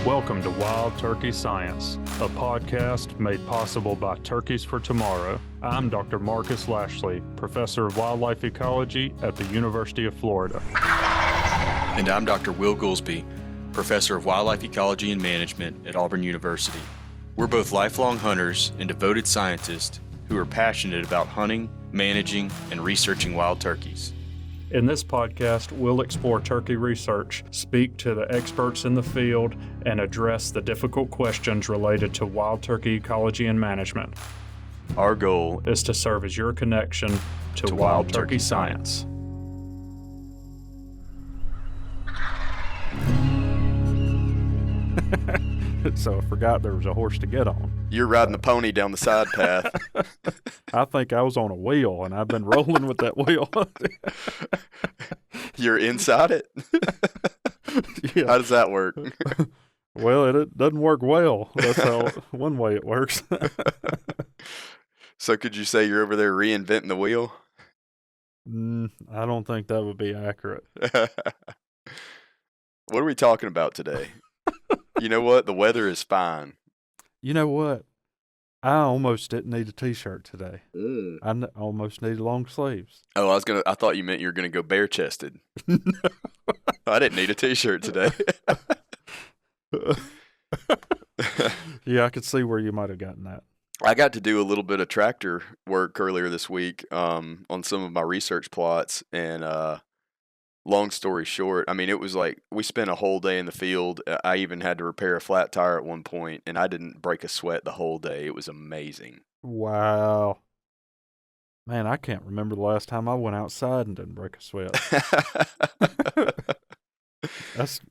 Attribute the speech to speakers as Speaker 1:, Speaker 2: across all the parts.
Speaker 1: Welcome to Wild Turkey Science, a podcast made possible by Turkeys for Tomorrow. I'm Dr. Marcus Lashley, Professor of Wildlife Ecology at the University of Florida.
Speaker 2: And I'm Dr. Will Goolsby, Professor of Wildlife Ecology and Management at Auburn University. We're both lifelong hunters and devoted scientists who are passionate about hunting, managing, and researching wild turkeys.
Speaker 1: In this podcast, we'll explore turkey research, speak to the experts in the field, and address the difficult questions related to wild turkey ecology and management.
Speaker 2: Our goal
Speaker 1: is to serve as your connection to wild turkey science. So I forgot there was a horse to get on.
Speaker 3: You're riding the pony down the side path.
Speaker 1: I think I was on a wheel, and I've been rolling with that wheel.
Speaker 3: You're inside it?
Speaker 1: Yeah.
Speaker 3: How does that work?
Speaker 1: Well, it doesn't work well. That's how one way it works.
Speaker 3: So could you say you're over there reinventing the wheel?
Speaker 1: I don't think that would be accurate.
Speaker 3: What are we talking about today? You know what? The weather is fine.
Speaker 1: You know what? I almost didn't need a T-shirt today. I almost needed long sleeves.
Speaker 3: Oh, I thought you meant you were gonna go bare chested.
Speaker 1: No.
Speaker 3: I didn't need a T-shirt today.
Speaker 1: Yeah, I could see where you might have gotten that.
Speaker 3: I got to do a little bit of tractor work earlier this week on some of my research plots, and long story short, I mean, it was like we spent a whole day in the field. I even had to repair a flat tire at one point, and I didn't break a sweat the whole day. It was amazing.
Speaker 1: Wow. Man, I can't remember the last time I went outside and didn't break a sweat.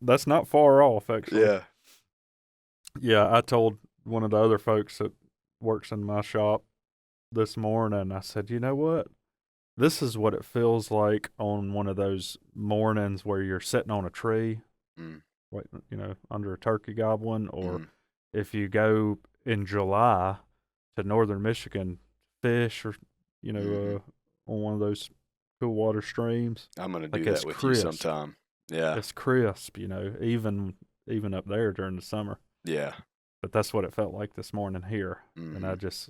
Speaker 1: That's not far off, actually.
Speaker 3: Yeah.
Speaker 1: Yeah, I told one of the other folks that works in my shop this morning, I said, you know what? This is what it feels like on one of those mornings where you're sitting on a tree, under a turkey gobbling, or if you go in July to northern Michigan, fish, or, on one of those cool water streams.
Speaker 3: I'm going to do that with crisp. You sometime. Yeah.
Speaker 1: It's crisp, even up there during the summer.
Speaker 3: Yeah.
Speaker 1: But that's what it felt like this morning here. And I just,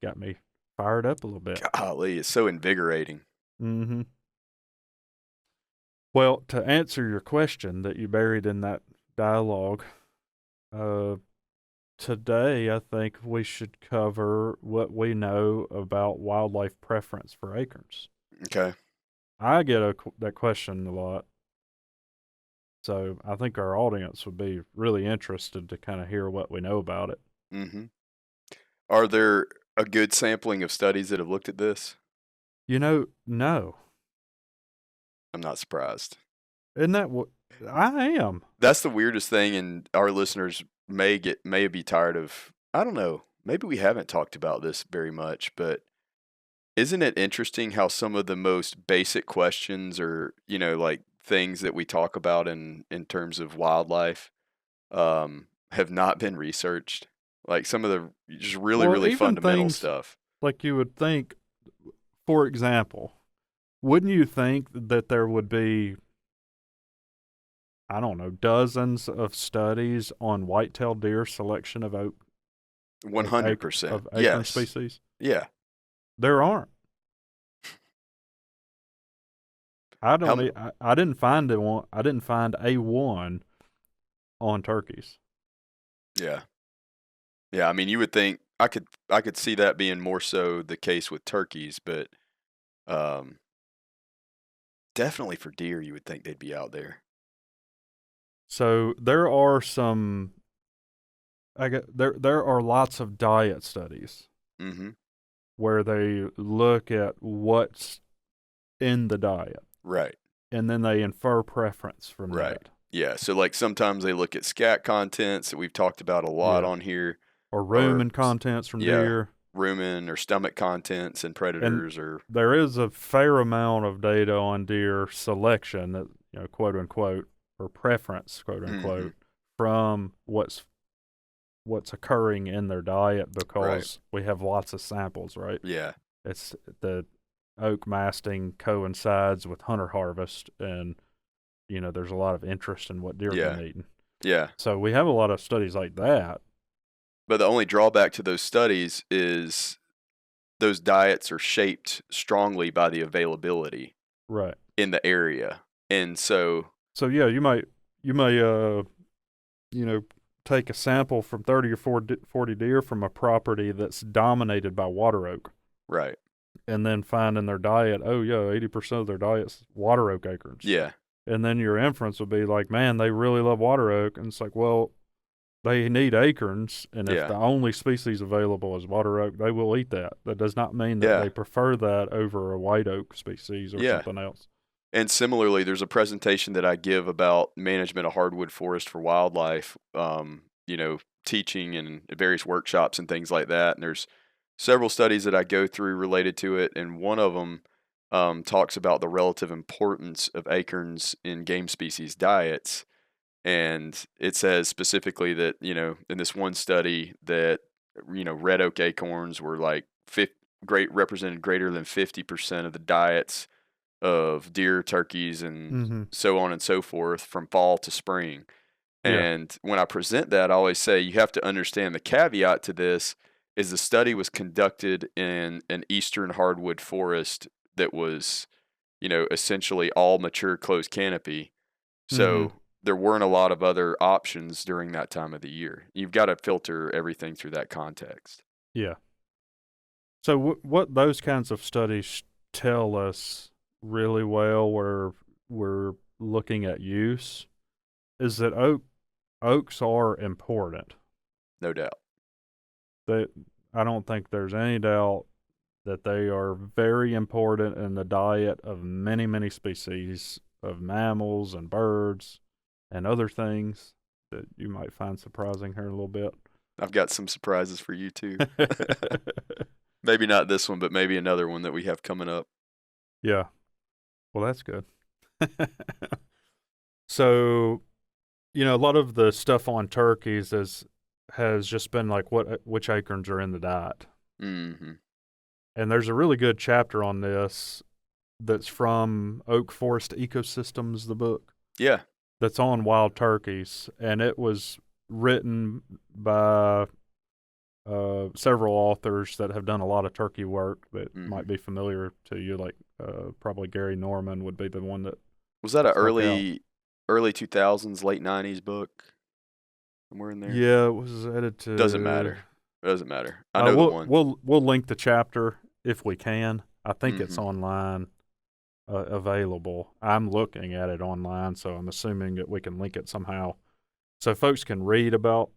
Speaker 1: got me fired up a little bit.
Speaker 3: Golly, it's so invigorating.
Speaker 1: Mm-hmm. Well, to answer your question that you buried in that dialogue, today I think we should cover what we know about wildlife preference for acorns.
Speaker 3: Okay.
Speaker 1: I get that question a lot. So I think our audience would be really interested to kind of hear what we know about it.
Speaker 3: Mm-hmm. Are there a good sampling of studies that have looked at this? No. I'm not surprised.
Speaker 1: Isn't that what I am?
Speaker 3: That's the weirdest thing, and our listeners may be tired of, I don't know, maybe we haven't talked about this very much, but isn't it interesting how some of the most basic questions or, like things that we talk about in terms of wildlife have not been researched? Like some of the just really fundamental stuff.
Speaker 1: Like you would think, for example, wouldn't you think that there would be, I don't know, dozens of studies on white-tailed deer selection of
Speaker 3: 100%.
Speaker 1: Of acorn species?
Speaker 3: Yeah.
Speaker 1: There aren't. I didn't find one. I didn't find a one on turkeys.
Speaker 3: Yeah. Yeah, I mean, you would think I could see that being more so the case with turkeys, but definitely for deer, you would think they'd be out there.
Speaker 1: So there are there are lots of diet studies where they look at what's in the diet,
Speaker 3: right,
Speaker 1: and then they infer preference from that.
Speaker 3: Yeah, so like sometimes they look at scat contents that we've talked about a lot on here.
Speaker 1: Or rumen contents from deer.
Speaker 3: Rumen or stomach contents and predators.
Speaker 1: There is a fair amount of data on deer selection, that, quote unquote, or preference, quote unquote, from what's occurring in their diet because we have lots of samples, right?
Speaker 3: Yeah.
Speaker 1: It's the oak masting coincides with hunter harvest, and there's a lot of interest in what deer have been eating.
Speaker 3: Yeah.
Speaker 1: So we have a lot of studies like that.
Speaker 3: But the only drawback to those studies is those diets are shaped strongly by the availability
Speaker 1: Right.
Speaker 3: in the area. And so,
Speaker 1: So yeah, you may take a sample from 30 or 40 deer from a property that's dominated by water oak,
Speaker 3: right.
Speaker 1: and then find in their diet, 80% of their diet's water oak acorns.
Speaker 3: Yeah.
Speaker 1: And then your inference would be like, man, they really love water oak. And it's like, well, they need acorns, and if
Speaker 3: Yeah.
Speaker 1: the only species available is water oak, they will eat that. That does not mean that
Speaker 3: Yeah.
Speaker 1: they prefer that over a white oak species or
Speaker 3: Yeah.
Speaker 1: something else.
Speaker 3: And similarly, there's a presentation that I give about management of hardwood forest for wildlife, teaching and various workshops and things like that. And there's several studies that I go through related to it. And one of them talks about the relative importance of acorns in game species diets. And it says specifically that, in this one study that, red oak acorns were like represented greater than 50% of the diets of deer, turkeys, and so on and so forth from fall to spring. And when I present that, I always say you have to understand the caveat to this is the study was conducted in an eastern hardwood forest that was, essentially all mature closed canopy. So there weren't a lot of other options during that time of the year. You've got to filter everything through that context.
Speaker 1: Yeah. So what those kinds of studies tell us really well, where we're looking at use, is that oaks are important.
Speaker 3: No doubt.
Speaker 1: I don't think there's any doubt that they are very important in the diet of many, many species of mammals and birds and other things that you might find surprising here in a little bit.
Speaker 3: I've got some surprises for you too. Maybe not this one, but maybe another one that we have coming up.
Speaker 1: Yeah. Well, that's good. So, a lot of the stuff on turkeys has just been like which acorns are in the diet.
Speaker 3: Mm-hmm.
Speaker 1: And there's a really good chapter on this that's from Oak Forest Ecosystems, the book.
Speaker 3: Yeah.
Speaker 1: That's on wild turkeys, and it was written by several authors that have done a lot of turkey work that might be familiar to you, like probably Gary Norman would be the one that...
Speaker 3: Was that an early 2000s, late 90s book? Somewhere in there?
Speaker 1: Yeah, it was edited...
Speaker 3: Doesn't matter. I know the one.
Speaker 1: We'll link the chapter if we can. I think it's online, available. I'm looking at it online, so I'm assuming that we can link it somehow, so folks can read about,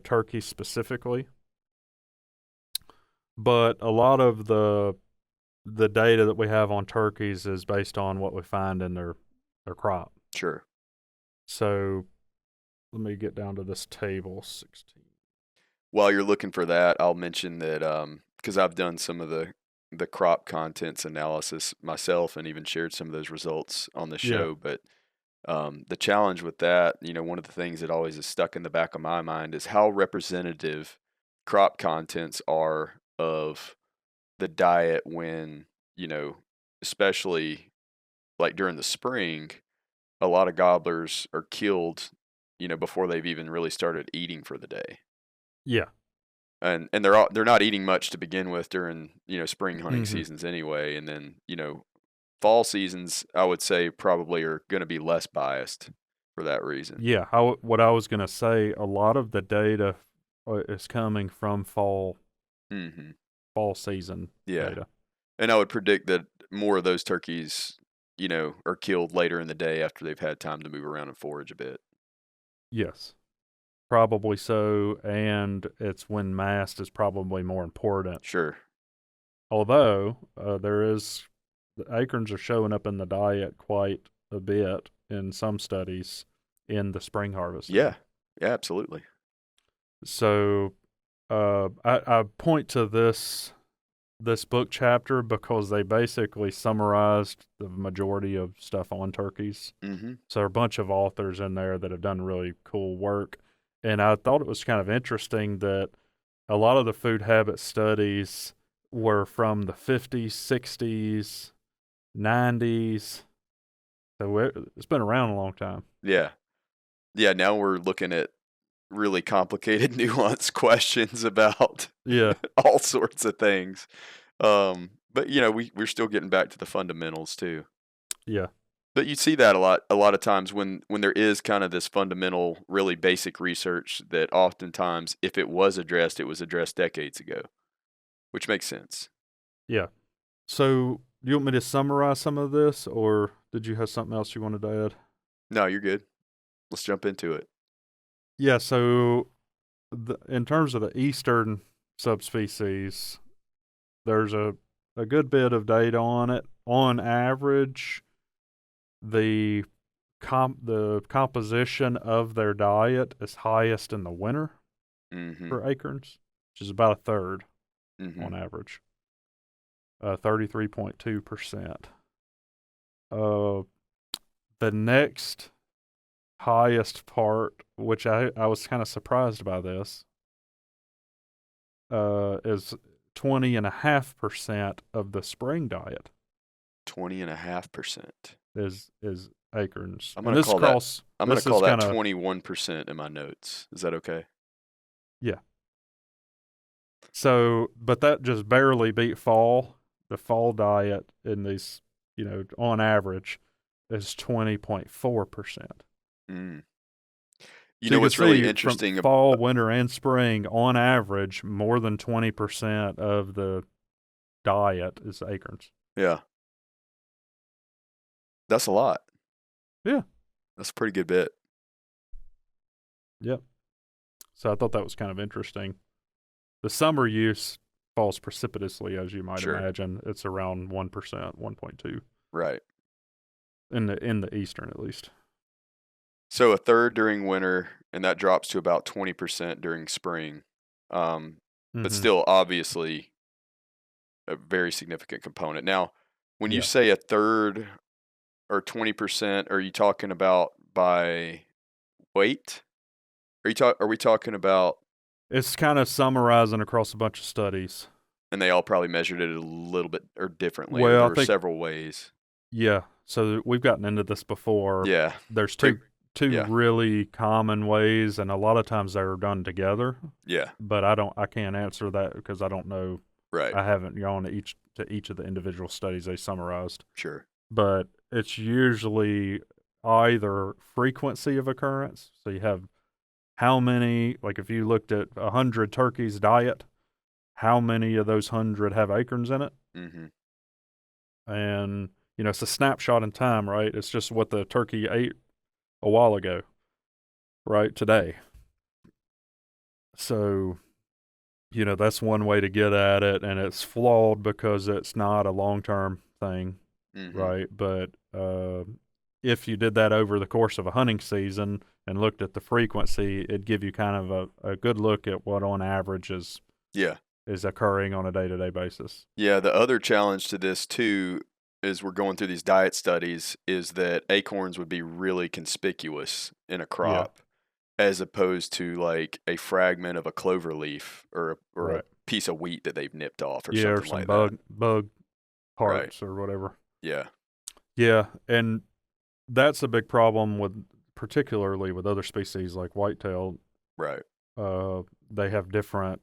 Speaker 1: turkey specifically. But a lot of the data that we have on turkeys is based on what we find in their crop.
Speaker 3: Sure.
Speaker 1: So let me get down to this table 16.
Speaker 3: While you're looking for that, I'll mention that because I've done some of the crop contents analysis myself and even shared some of those results on the show. But the challenge with that, one of the things that always is stuck in the back of my mind is how representative crop contents are of the diet when, especially like during the spring, a lot of gobblers are killed, before they've even really started eating for the day.
Speaker 1: Yeah.
Speaker 3: And they're not eating much to begin with during, spring hunting seasons anyway. And then, fall seasons, I would say probably are going to be less biased for that reason.
Speaker 1: Yeah. What I was going to say, a lot of the data is coming from fall season data.
Speaker 3: And I would predict that more of those turkeys, are killed later in the day after they've had time to move around and forage a bit.
Speaker 1: Yes. Probably so, and it's when mast is probably more important.
Speaker 3: Sure.
Speaker 1: Although the acorns are showing up in the diet quite a bit in some studies in the spring harvest.
Speaker 3: Yeah, absolutely.
Speaker 1: So I point to this book chapter because they basically summarized the majority of stuff on turkeys. So there are a bunch of authors in there that have done really cool work. And I thought it was kind of interesting that a lot of the food habit studies were from the 50s, 60s, 90s. So it's been around a long time.
Speaker 3: Yeah. now we're looking at really complicated, nuanced questions about
Speaker 1: Yeah.
Speaker 3: all sorts of things. But we're still getting back to the fundamentals too.
Speaker 1: Yeah.
Speaker 3: But you see that a lot of times when there is kind of this fundamental, really basic research that oftentimes, if it was addressed, it was addressed decades ago, which makes sense.
Speaker 1: Yeah. So, do you want me to summarize some of this, or did you have something else you wanted to add?
Speaker 3: No, you're good. Let's jump into it.
Speaker 1: Yeah. So, in terms of the eastern subspecies, there's a good bit of data on it. On average, the composition of their diet is highest in the winter
Speaker 3: Mm-hmm.
Speaker 1: for acorns, which is about a third on
Speaker 3: Mm-hmm.
Speaker 1: average, 33.2%. The next highest part, which I was kind of surprised by this, is 20.5% of the spring diet
Speaker 3: 20.5%.
Speaker 1: is acorns.
Speaker 3: I'm
Speaker 1: And
Speaker 3: gonna
Speaker 1: this
Speaker 3: call that.
Speaker 1: cross,
Speaker 3: I'm gonna
Speaker 1: this
Speaker 3: call
Speaker 1: is
Speaker 3: that
Speaker 1: kind of
Speaker 3: 21% in my notes. Is that okay?
Speaker 1: yeah. So, but that just barely beat fall. The fall diet in these, on average, is 20.4%.
Speaker 3: Mm.
Speaker 1: So you can
Speaker 3: What's really
Speaker 1: see from
Speaker 3: interesting?
Speaker 1: fall, winter, and spring, on average, more than 20% of the diet is acorns.
Speaker 3: Yeah, that's a lot.
Speaker 1: Yeah.
Speaker 3: That's a pretty good bit.
Speaker 1: Yep. So I thought that was kind of interesting. The summer use falls precipitously, as you might
Speaker 3: Sure.
Speaker 1: imagine. It's around 1%, 1.2
Speaker 3: Right.
Speaker 1: in the eastern at least.
Speaker 3: So a third during winter, and that drops to about 20% during spring. But still, obviously, a very significant component. Now, when you
Speaker 1: Yeah.
Speaker 3: say a third or 20%, are you talking about by weight? Are we talking about?
Speaker 1: It's kind of summarizing across a bunch of studies.
Speaker 3: And they all probably measured it a little bit or differently, or
Speaker 1: Well,
Speaker 3: there
Speaker 1: I
Speaker 3: were
Speaker 1: think,
Speaker 3: several ways.
Speaker 1: yeah. So we've gotten into this before.
Speaker 3: Yeah.
Speaker 1: There's
Speaker 3: Great.
Speaker 1: two
Speaker 3: Yeah.
Speaker 1: really common ways, and a lot of times they're done together.
Speaker 3: Yeah.
Speaker 1: But I can't answer that because I don't know.
Speaker 3: Right.
Speaker 1: I haven't gone to each of the individual studies they summarized.
Speaker 3: Sure.
Speaker 1: But it's usually either frequency of occurrence. So you have how many, like if you looked at 100 turkeys' diet, how many of those 100 have acorns in it?
Speaker 3: Mm-hmm.
Speaker 1: And, it's a snapshot in time, right? It's just what the turkey ate a while ago, right? Today. So, that's one way to get at it, and it's flawed because it's not a long-term thing,
Speaker 3: Mm-hmm.
Speaker 1: right? But if you did that over the course of a hunting season and looked at the frequency, it'd give you kind of a good look at what on average is occurring on a day-to-day basis.
Speaker 3: Yeah, the other challenge to this too is we're going through these diet studies is that acorns would be really conspicuous in a crop as opposed to like a fragment of a clover leaf or a
Speaker 1: Right.
Speaker 3: piece of wheat that they've nipped off or
Speaker 1: Yeah, or
Speaker 3: something
Speaker 1: some
Speaker 3: like that.
Speaker 1: bug parts or whatever.
Speaker 3: Yeah.
Speaker 1: Yeah, and that's a big problem particularly with other species like whitetail.
Speaker 3: Right.
Speaker 1: They have different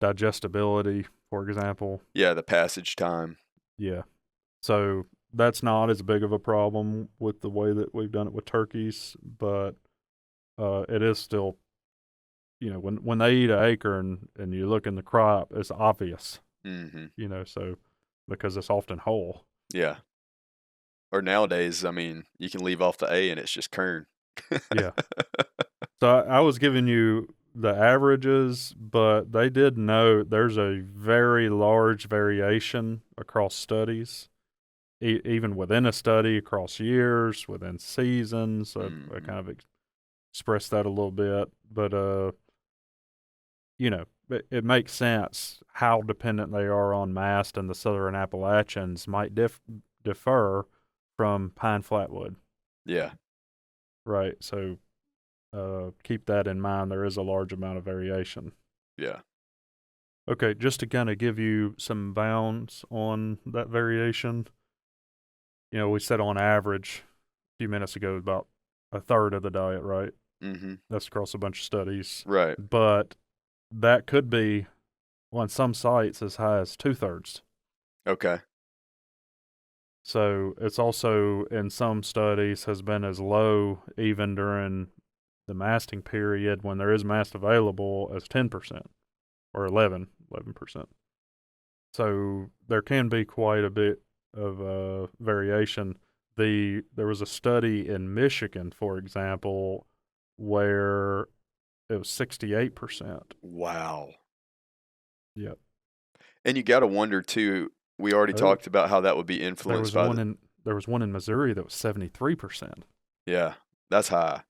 Speaker 1: digestibility, for example.
Speaker 3: Yeah, the passage time.
Speaker 1: Yeah. So that's not as big of a problem with the way that we've done it with turkeys, but it is still, when they eat an acorn and you look in the crop, it's obvious,
Speaker 3: Mm-hmm.
Speaker 1: So because it's often whole.
Speaker 3: Yeah. Or nowadays, I mean, you can leave off the A and it's just kern.
Speaker 1: Yeah. So I was giving you the averages, but they did note there's a very large variation across studies, even within a study, across years, within seasons. I kind of expressed that a little bit, but it makes sense how dependent they are on mast, and the southern Appalachians might defer from pine flatwood.
Speaker 3: Yeah.
Speaker 1: Right. So keep that in mind. There is a large amount of variation.
Speaker 3: Yeah.
Speaker 1: Okay, just to kind of give you some bounds on that variation, we said on average few minutes ago, about a third of the diet, right?
Speaker 3: Mm-hmm.
Speaker 1: That's across a bunch of studies.
Speaker 3: Right.
Speaker 1: But that could be, on some sites, as high as 2/3.
Speaker 3: Okay.
Speaker 1: So it's also, in some studies, has been as low even during the masting period when there is mast available as 10% or 11%. So there can be quite a bit of variation. There was a study in Michigan, for example, where it was 68%.
Speaker 3: Wow.
Speaker 1: Yep.
Speaker 3: And you got to wonder too. We already
Speaker 1: Oh,
Speaker 3: talked about how that would be
Speaker 1: there
Speaker 3: influenced
Speaker 1: was
Speaker 3: by
Speaker 1: one
Speaker 3: the.
Speaker 1: in there was one in Missouri that was 73%.
Speaker 3: Yeah, that's high.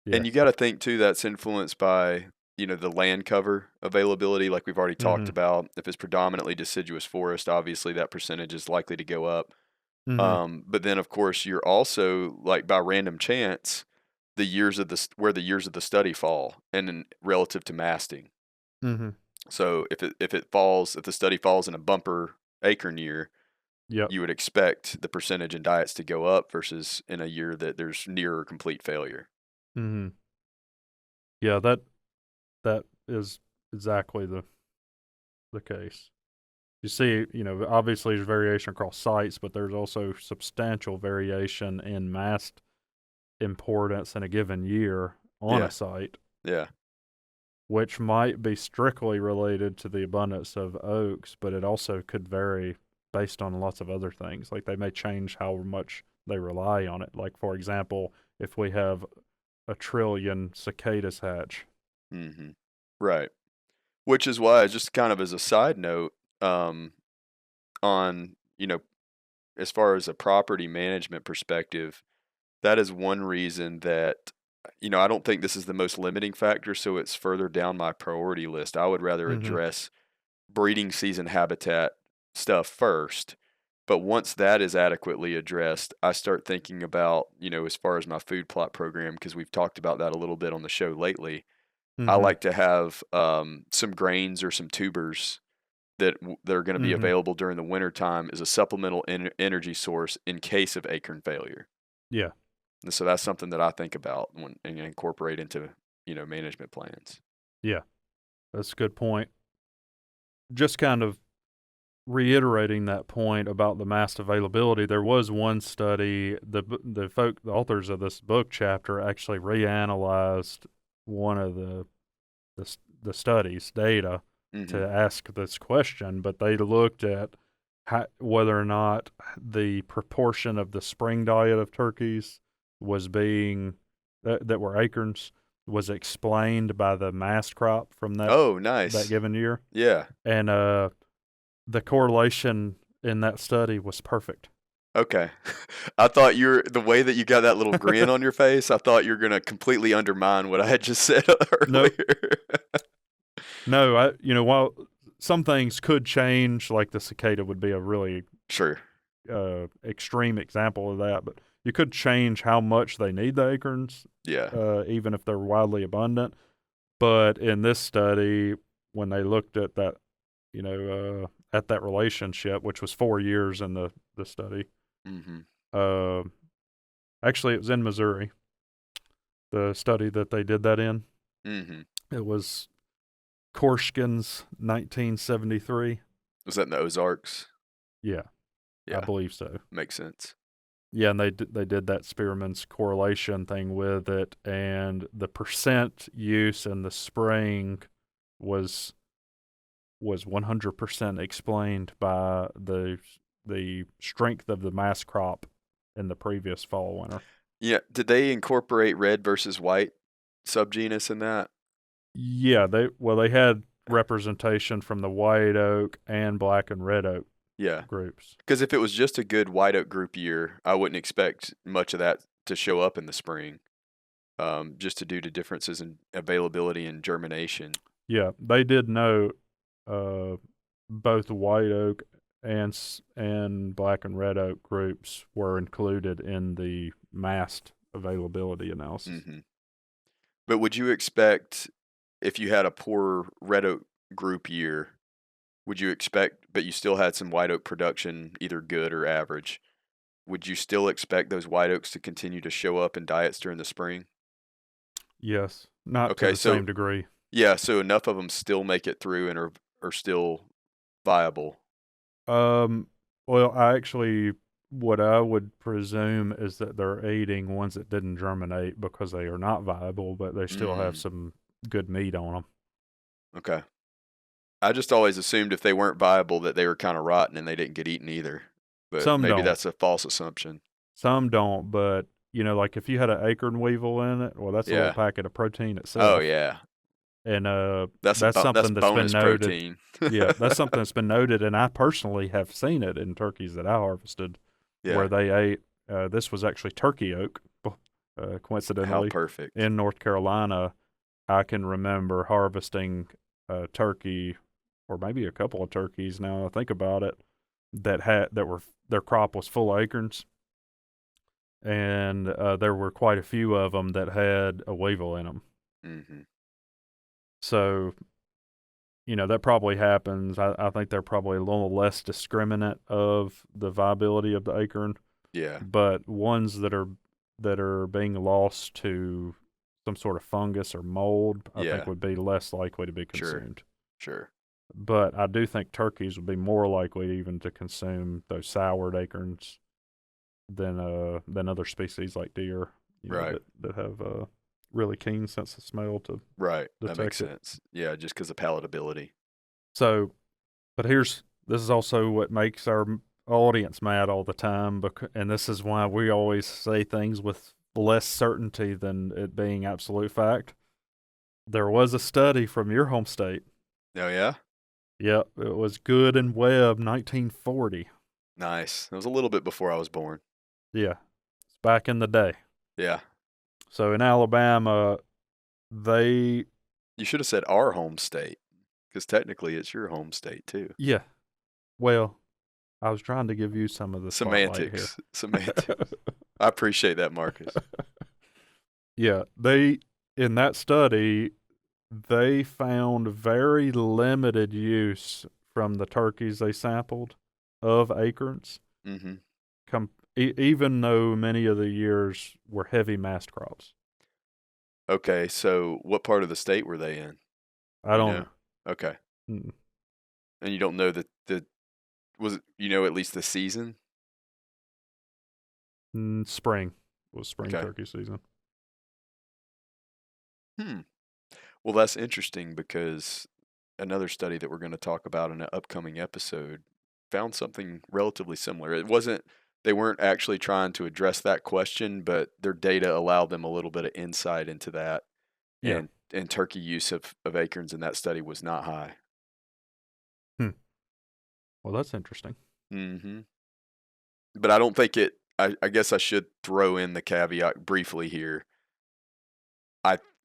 Speaker 1: Yeah.
Speaker 3: And you got to think too that's influenced by, the land cover availability, like we've already talked
Speaker 1: Mm-hmm.
Speaker 3: about. If it's predominantly deciduous forest, obviously that percentage is likely to go up.
Speaker 1: Mm-hmm.
Speaker 3: But then of course you're also, like, by random chance, where the years of the study fall, and then relative to masting.
Speaker 1: Mm-hmm.
Speaker 3: So if the study falls in a bumper acorn year,
Speaker 1: Yep.
Speaker 3: you would expect the percentage in diets to go up versus in a year that there's near or complete failure.
Speaker 1: Mm-hmm. Yeah, that is exactly the case. You see, obviously there's variation across sites, but there's also substantial variation in mast importance in a given year on
Speaker 3: Yeah,
Speaker 1: a site,
Speaker 3: yeah,
Speaker 1: which might be strictly related to the abundance of oaks, but it also could vary based on lots of other things. Like they may change how much they rely on it. Like, for example, if we have a trillion cicadas hatch.
Speaker 3: hmm right. Which is why, just kind of as a side note, um, on, as far as a property management perspective, that is one reason that, I don't think this is the most limiting factor, so it's further down my priority list. I would rather
Speaker 1: Mm-hmm.
Speaker 3: address breeding season habitat stuff first. But once that is adequately addressed, I start thinking about, as far as my food plot program, because we've talked about that a little bit on the show lately. I
Speaker 1: Mm-hmm.
Speaker 3: like to have some grains or some tubers that are going to be
Speaker 1: Mm-hmm.
Speaker 3: available during the winter time as a supplemental energy source in case of acorn failure.
Speaker 1: Yeah.
Speaker 3: And so that's something that I think about and incorporate into, management plans.
Speaker 1: Yeah. That's a good point. Just kind of reiterating that point about the mast availability, there was one study. The authors of this book chapter actually reanalyzed one of the studies data
Speaker 3: Mm-hmm.
Speaker 1: to ask this question, but they looked at whether or not the proportion of the spring diet of turkeys was being that were acorns was explained by the mast crop from that
Speaker 3: Oh, nice.
Speaker 1: given year,
Speaker 3: Yeah.
Speaker 1: and the correlation in that study was perfect.
Speaker 3: Okay. I thought the way that you got that little grin on your face, I thought you were going to completely undermine what I had just said
Speaker 1: Nope.
Speaker 3: earlier.
Speaker 1: No, while some things could change, like the cicada would be a really
Speaker 3: Sure.
Speaker 1: extreme example of that, but you could change how much they need the acorns,
Speaker 3: Yeah.
Speaker 1: even if they're wildly abundant. But in this study, when they looked at that, at that relationship, which was 4 years in the study,
Speaker 3: Mm-hmm.
Speaker 1: uh, actually it was in Missouri, the study that they did that in.
Speaker 3: Mm-hmm.
Speaker 1: It was Korshkin's 1973.
Speaker 3: Was that in the Ozarks?
Speaker 1: Yeah, I
Speaker 3: Yeah.
Speaker 1: believe so.
Speaker 3: Makes sense.
Speaker 1: Yeah, and they did that Spearman's correlation thing with it, and the percent use in the spring was 100% explained by the strength of the mast crop in the previous fall winter.
Speaker 3: Yeah. Did they incorporate red versus white subgenus in that?
Speaker 1: Yeah, they had representation from the white oak and black and red oak
Speaker 3: Yeah.
Speaker 1: groups.
Speaker 3: Because if it was just a good white oak group year, I wouldn't expect much of that to show up in the spring, just due to differences in availability and germination.
Speaker 1: Yeah, they did note both white oak and black and red oak groups were included in the mast availability analysis.
Speaker 3: Mm-hmm. But would you expect, if you had a poor red oak group year, but you still had some white oak production, either good or average, would you still expect those white oaks to continue to show up in diets during the spring?
Speaker 1: Yes, not to
Speaker 3: Okay,
Speaker 1: the
Speaker 3: so
Speaker 1: same degree.
Speaker 3: yeah, so enough of them still make it through and are still viable.
Speaker 1: Um, well, what I would presume is that they're eating ones that didn't germinate because they are not viable, but they still have
Speaker 3: Mm,
Speaker 1: some good meat on them.
Speaker 3: okay. I just always assumed if they weren't viable that they were kind of rotten and they didn't get eaten either. But
Speaker 1: Some
Speaker 3: maybe
Speaker 1: don't,
Speaker 3: that's a false assumption.
Speaker 1: some don't, but like if you had an acorn weevil in it, well, that's a little
Speaker 3: Yeah.
Speaker 1: packet of protein
Speaker 3: Oh
Speaker 1: itself,
Speaker 3: yeah.
Speaker 1: and
Speaker 3: That's
Speaker 1: that's
Speaker 3: that's
Speaker 1: something that's been
Speaker 3: bonus
Speaker 1: noted.
Speaker 3: protein.
Speaker 1: Yeah, that's something that's been noted, and I personally have seen it in turkeys that I harvested, where
Speaker 3: Yeah.
Speaker 1: they ate. This was actually turkey oak,
Speaker 3: How
Speaker 1: coincidentally,
Speaker 3: perfect.
Speaker 1: in North Carolina. I can remember harvesting a turkey, or maybe a couple of turkeys. Now I think about it, that were their crop was full of acorns, and there were quite a few of them that had a weevil in them.
Speaker 3: Hmm.
Speaker 1: So that probably happens. I think they're probably a little less discriminate of the viability of the acorn,
Speaker 3: Yeah.
Speaker 1: but ones that are being lost to some sort of fungus or mold, I think
Speaker 3: Yeah.
Speaker 1: would be less likely to be
Speaker 3: Sure.
Speaker 1: consumed.
Speaker 3: Sure.
Speaker 1: But I do think turkeys would be more likely even to consume those soured acorns than other species like deer,
Speaker 3: Right.
Speaker 1: that have a really keen sense of smell to
Speaker 3: Right. That makes
Speaker 1: detect it.
Speaker 3: sense. Yeah, just because of palatability.
Speaker 1: So, but this is also what makes our audience mad all the time, and this is why we always say things with less certainty than it being absolute fact. There was a study from your home state.
Speaker 3: Oh yeah?
Speaker 1: Yep, it was Good and Webb, 1940.
Speaker 3: Nice. It was a little bit before I was born.
Speaker 1: Yeah, it's back in the day.
Speaker 3: Yeah.
Speaker 1: So in Alabama, they
Speaker 3: You should have said our home state, because technically it's your home state too.
Speaker 1: yeah. Well, I was trying to give you some of the spotlight here.
Speaker 3: Semantics. Semantics. I appreciate that, Marcus.
Speaker 1: Yeah, in that study, they found very limited use from the turkeys they sampled of acorns,
Speaker 3: Mm-hmm.
Speaker 1: even though many of the years were heavy mast crops.
Speaker 3: Okay, so what part of the state were they in?
Speaker 1: I
Speaker 3: You
Speaker 1: don't
Speaker 3: know? Okay.
Speaker 1: mm,
Speaker 3: And you don't know at least the season?
Speaker 1: spring was spring
Speaker 3: Okay.
Speaker 1: turkey season.
Speaker 3: Hmm. Well, that's interesting because another study that we're going to talk about in an upcoming episode found something relatively similar. They weren't actually trying to address that question, but their data allowed them a little bit of insight into that.
Speaker 1: Yeah.
Speaker 3: And turkey use of acorns in that study was not high.
Speaker 1: Well, that's interesting.
Speaker 3: Mm-hmm. But I don't think I guess I should throw in the caveat briefly here.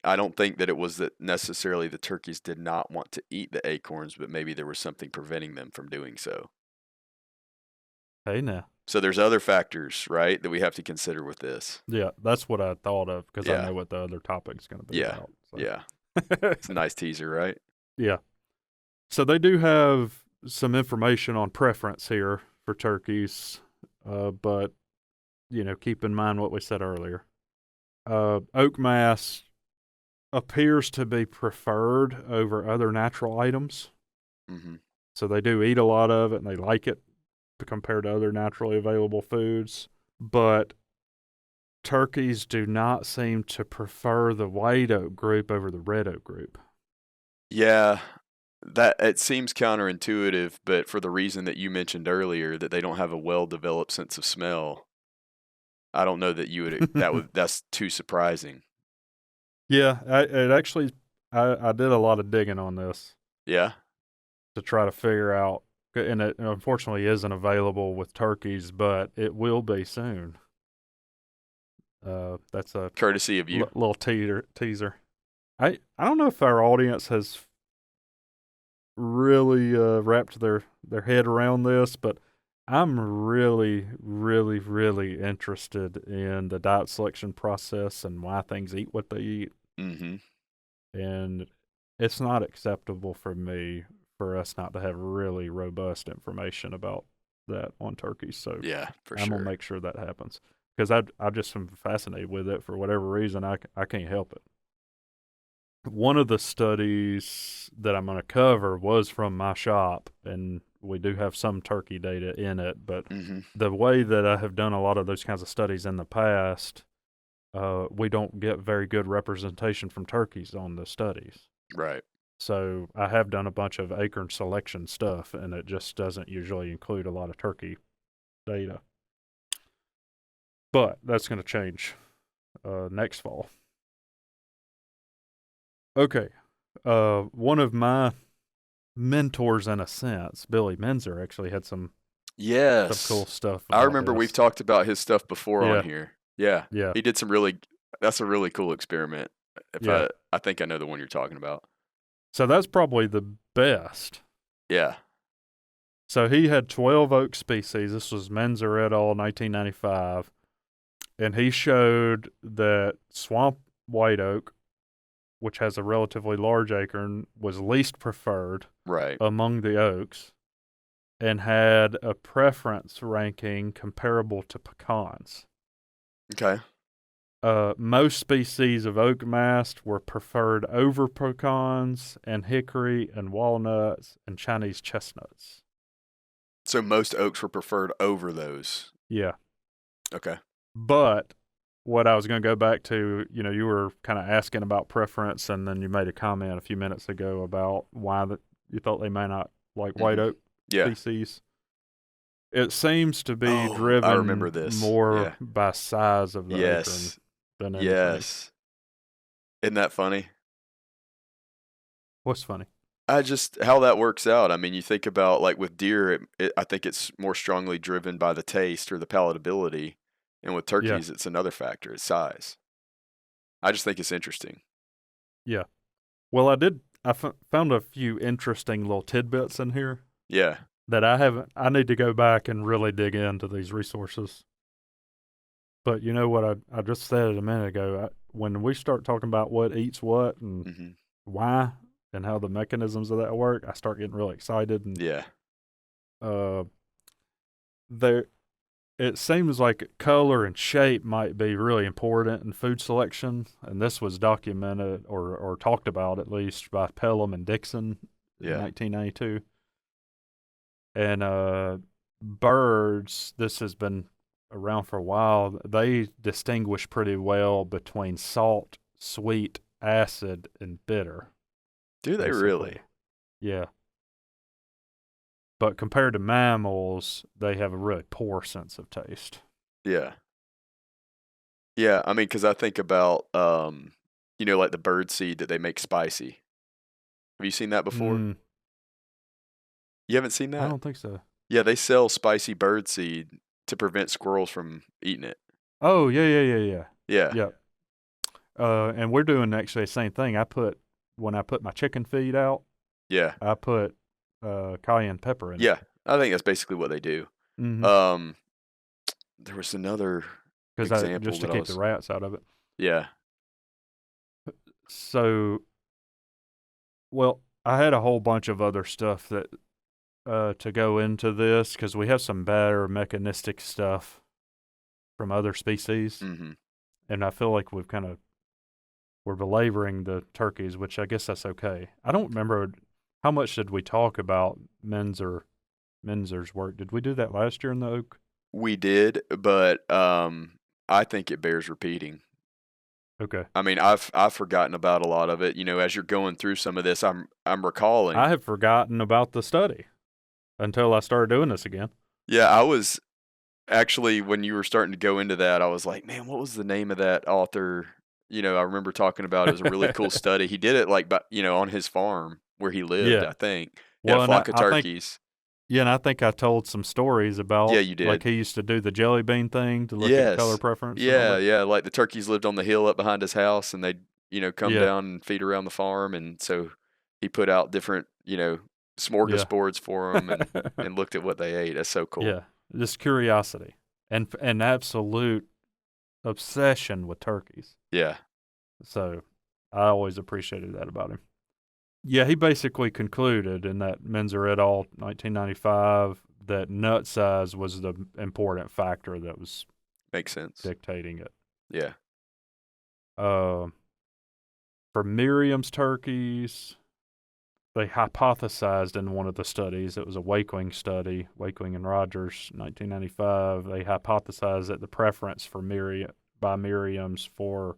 Speaker 3: I don't think that it was that necessarily the turkeys did not want to eat the acorns, but maybe there was something preventing them from doing so.
Speaker 1: Hey, now.
Speaker 3: So there's other factors, right, that we have to consider with this.
Speaker 1: Yeah, that's what I thought of because I
Speaker 3: Yeah.
Speaker 1: know what the other topic's going to be
Speaker 3: Yeah.
Speaker 1: about. So.
Speaker 3: Yeah. It's a nice teaser, right?
Speaker 1: Yeah. So they do have some information on preference here for turkeys, but keep in mind what we said earlier. Oak mass appears to be preferred over other natural items.
Speaker 3: Mm-hmm.
Speaker 1: So they do eat a lot of it and they like it compared to other naturally available foods. But turkeys do not seem to prefer the white oak group over the red oak group.
Speaker 3: Yeah, that it seems counterintuitive, but for the reason that you mentioned earlier, that they don't have a well-developed sense of smell, I don't know that that's too surprising.
Speaker 1: Yeah, I did a lot of digging on this
Speaker 3: Yeah.
Speaker 1: to try to figure out, and it unfortunately isn't available with turkeys, but it will be soon. That's a
Speaker 3: Courtesy of you.
Speaker 1: little teaser. I don't know if our audience has really wrapped their head around this, but I'm really, really, really interested in the diet selection process and why things eat what they eat.
Speaker 3: Mm-hmm.
Speaker 1: And it's not acceptable for me for us not to have really robust information about that on turkeys. So
Speaker 3: Yeah, for
Speaker 1: I'm
Speaker 3: sure.
Speaker 1: gonna make sure that happens because I just am fascinated with it for whatever reason. I can't help it. One of the studies that I'm going to cover was from my shop, and we do have some turkey data in it. But the way that I have done a lot of those kinds of studies in the past, we don't get very good representation from turkeys on the studies.
Speaker 3: Right.
Speaker 1: So I have done a bunch of acorn selection stuff, and it just doesn't usually include a lot of turkey data. But that's going to change next fall. Okay. One of my mentors, in a sense, Billy Menzer, actually had some cool stuff about
Speaker 3: I remember we've talked about his stuff before on here. Yeah.
Speaker 1: Yeah.
Speaker 3: He did that's a really cool experiment. I think I know the one you're talking about.
Speaker 1: So that's probably the best.
Speaker 3: Yeah.
Speaker 1: So he had 12 oak species. This was Menzer et al. 1995. And he showed that swamp white oak, which has a relatively large acorn, was least preferred among the oaks and had a preference ranking comparable to pecans.
Speaker 3: Okay.
Speaker 1: Most species of oak mast were preferred over pecans and hickory and walnuts and Chinese chestnuts.
Speaker 3: So most oaks were preferred over those.
Speaker 1: Yeah.
Speaker 3: Okay.
Speaker 1: But what I was going to go back to, you were kind of asking about preference, and then you made a comment a few minutes ago about why you thought they may not like white oak species. It seems to be driven
Speaker 3: I remember this.
Speaker 1: more by size of the acorn than anything.
Speaker 3: Yes. Isn't that funny?
Speaker 1: What's funny?
Speaker 3: How that works out. I mean, you think about, like, with deer, I think it's more strongly driven by the taste or the palatability. And with turkeys, it's another factor. It's size. I just think it's interesting.
Speaker 1: Yeah. Well, I found a few interesting little tidbits in here.
Speaker 3: Yeah.
Speaker 1: That I need to go back and really dig into these resources. But you know what I just said a minute ago, when we start talking about what eats what and why and how the mechanisms of that work, I start getting really excited. And it seems like color and shape might be really important in food selection, and this was documented or talked about at least by Pelham and Dixon in 1992. And birds, this has been around for a while, they distinguish pretty well between salt, sweet, acid, and bitter.
Speaker 3: Do they really?
Speaker 1: Yeah. But compared to mammals, they have a really poor sense of taste.
Speaker 3: Yeah. Yeah, I mean, because I think about, like the bird seed that they make spicy. Have you seen that before? You haven't seen that?
Speaker 1: I don't think so.
Speaker 3: Yeah, they sell spicy bird seed to prevent squirrels from eating it.
Speaker 1: Oh, yeah.
Speaker 3: Yeah.
Speaker 1: And we're doing actually the same thing. When I put my chicken feed out, I put cayenne pepper in it.
Speaker 3: Yeah, I think that's basically what they do.
Speaker 1: Mm-hmm.
Speaker 3: There was another example.
Speaker 1: Just to keep the rats out of it.
Speaker 3: Yeah.
Speaker 1: So, well, I had a whole bunch of other stuff that to go into this because we have some better mechanistic stuff from other species, and I feel like we're belaboring the turkeys, which I guess that's okay. I don't remember how much did we talk about Menzer's work. Did we do that last year in the oak?
Speaker 3: We did, but I think it bears repeating.
Speaker 1: Okay.
Speaker 3: I mean, I've forgotten about a lot of it. As you're going through some of this, I'm recalling.
Speaker 1: I have forgotten about the study until I started doing this again.
Speaker 3: Yeah, I was actually, when you were starting to go into that, I was like, man, what was the name of that author? I remember talking about it was a really cool study. He did it on his farm where he lived, I think. He had a flock of turkeys.
Speaker 1: And I think I told some stories about,
Speaker 3: you did.
Speaker 1: Like he used to do the jelly bean thing to look at color preference.
Speaker 3: Yeah. Like the turkeys lived on the hill up behind his house, and they'd, come down and feed around the farm. And so he put out different, smorgasbords for them and looked at what they ate. That's so cool.
Speaker 1: Yeah, just curiosity and absolute obsession with turkeys.
Speaker 3: Yeah.
Speaker 1: So I always appreciated that about him. Yeah, he basically concluded in that Menzer et al. 1995 that nut size was the important factor that was
Speaker 3: Makes sense.
Speaker 1: dictating it.
Speaker 3: Yeah.
Speaker 1: For Miriam's turkeys, they hypothesized in one of the studies, it was a Wakewing study, Wakewing and Rogers, 1995. They hypothesized that the preference for Miriam's for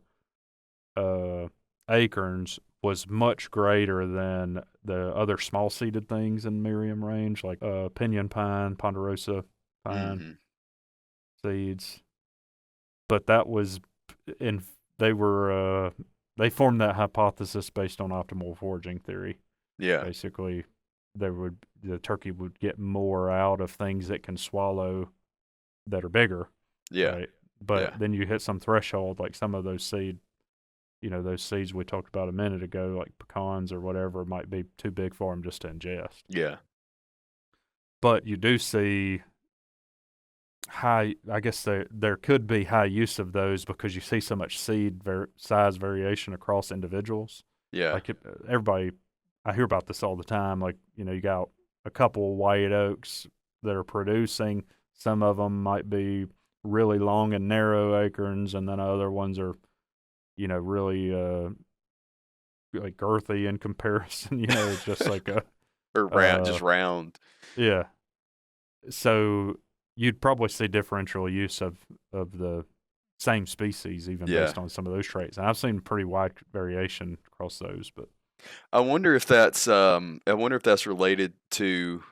Speaker 1: acorns was much greater than the other small-seeded things in Miriam range, like pinyon pine, ponderosa pine seeds. But that was they formed that hypothesis based on optimal foraging theory.
Speaker 3: Yeah.
Speaker 1: Basically, the turkey would get more out of things that can swallow that are bigger.
Speaker 3: Yeah.
Speaker 1: Right? But then you hit some threshold, like some of those those seeds we talked about a minute ago, like pecans or whatever, might be too big for them just to ingest.
Speaker 3: Yeah.
Speaker 1: But you do see I guess there could be high use of those because you see so much seed size variation across individuals.
Speaker 3: Yeah.
Speaker 1: Like everybody, I hear about this all the time. Like, you got a couple of white oaks that are producing. Some of them might be really long and narrow acorns, and then other ones are, really like girthy in comparison. Just like a
Speaker 3: or round, just round.
Speaker 1: Yeah. So you'd probably see differential use of the same species, even based on some of those traits. And I've seen pretty wide variation across those. But
Speaker 3: I wonder if that's related to,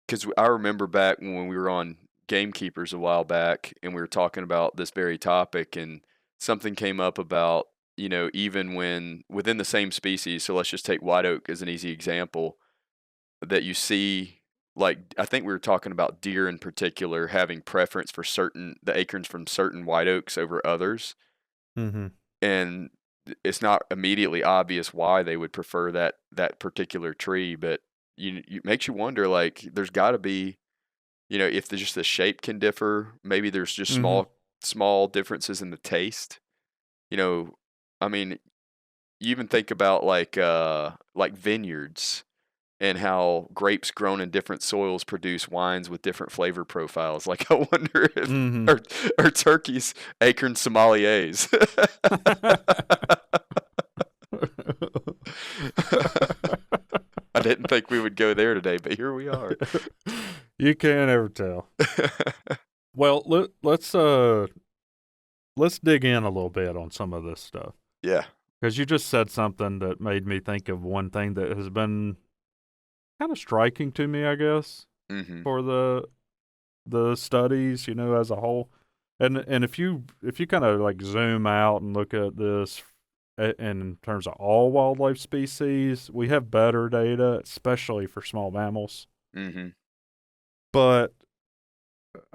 Speaker 3: because I remember back when we were on Gamekeepers a while back, and we were talking about this very topic, and something came up about, even when within the same species. So let's just take white oak as an easy example, that you see. Like, I think we were talking about deer in particular having preference for the acorns from certain white oaks over others.
Speaker 1: Mm-hmm.
Speaker 3: And it's not immediately obvious why they would prefer that particular tree, but it makes you wonder, like, there's got to be, if just the shape can differ, maybe there's just small differences in the taste. I mean, you even think about like vineyards, and how grapes grown in different soils produce wines with different flavor profiles. Like, I wonder if are turkeys acorn sommeliers? I didn't think we would go there today, but here we are.
Speaker 1: You can't ever tell. Well, let's dig in a little bit on some of this stuff.
Speaker 3: Yeah.
Speaker 1: Because you just said something that made me think of one thing that has been kind of striking to me, I guess, for the studies, as a whole. And if you kind of like zoom out and look at this in terms of all wildlife species, we have better data, especially for small mammals. But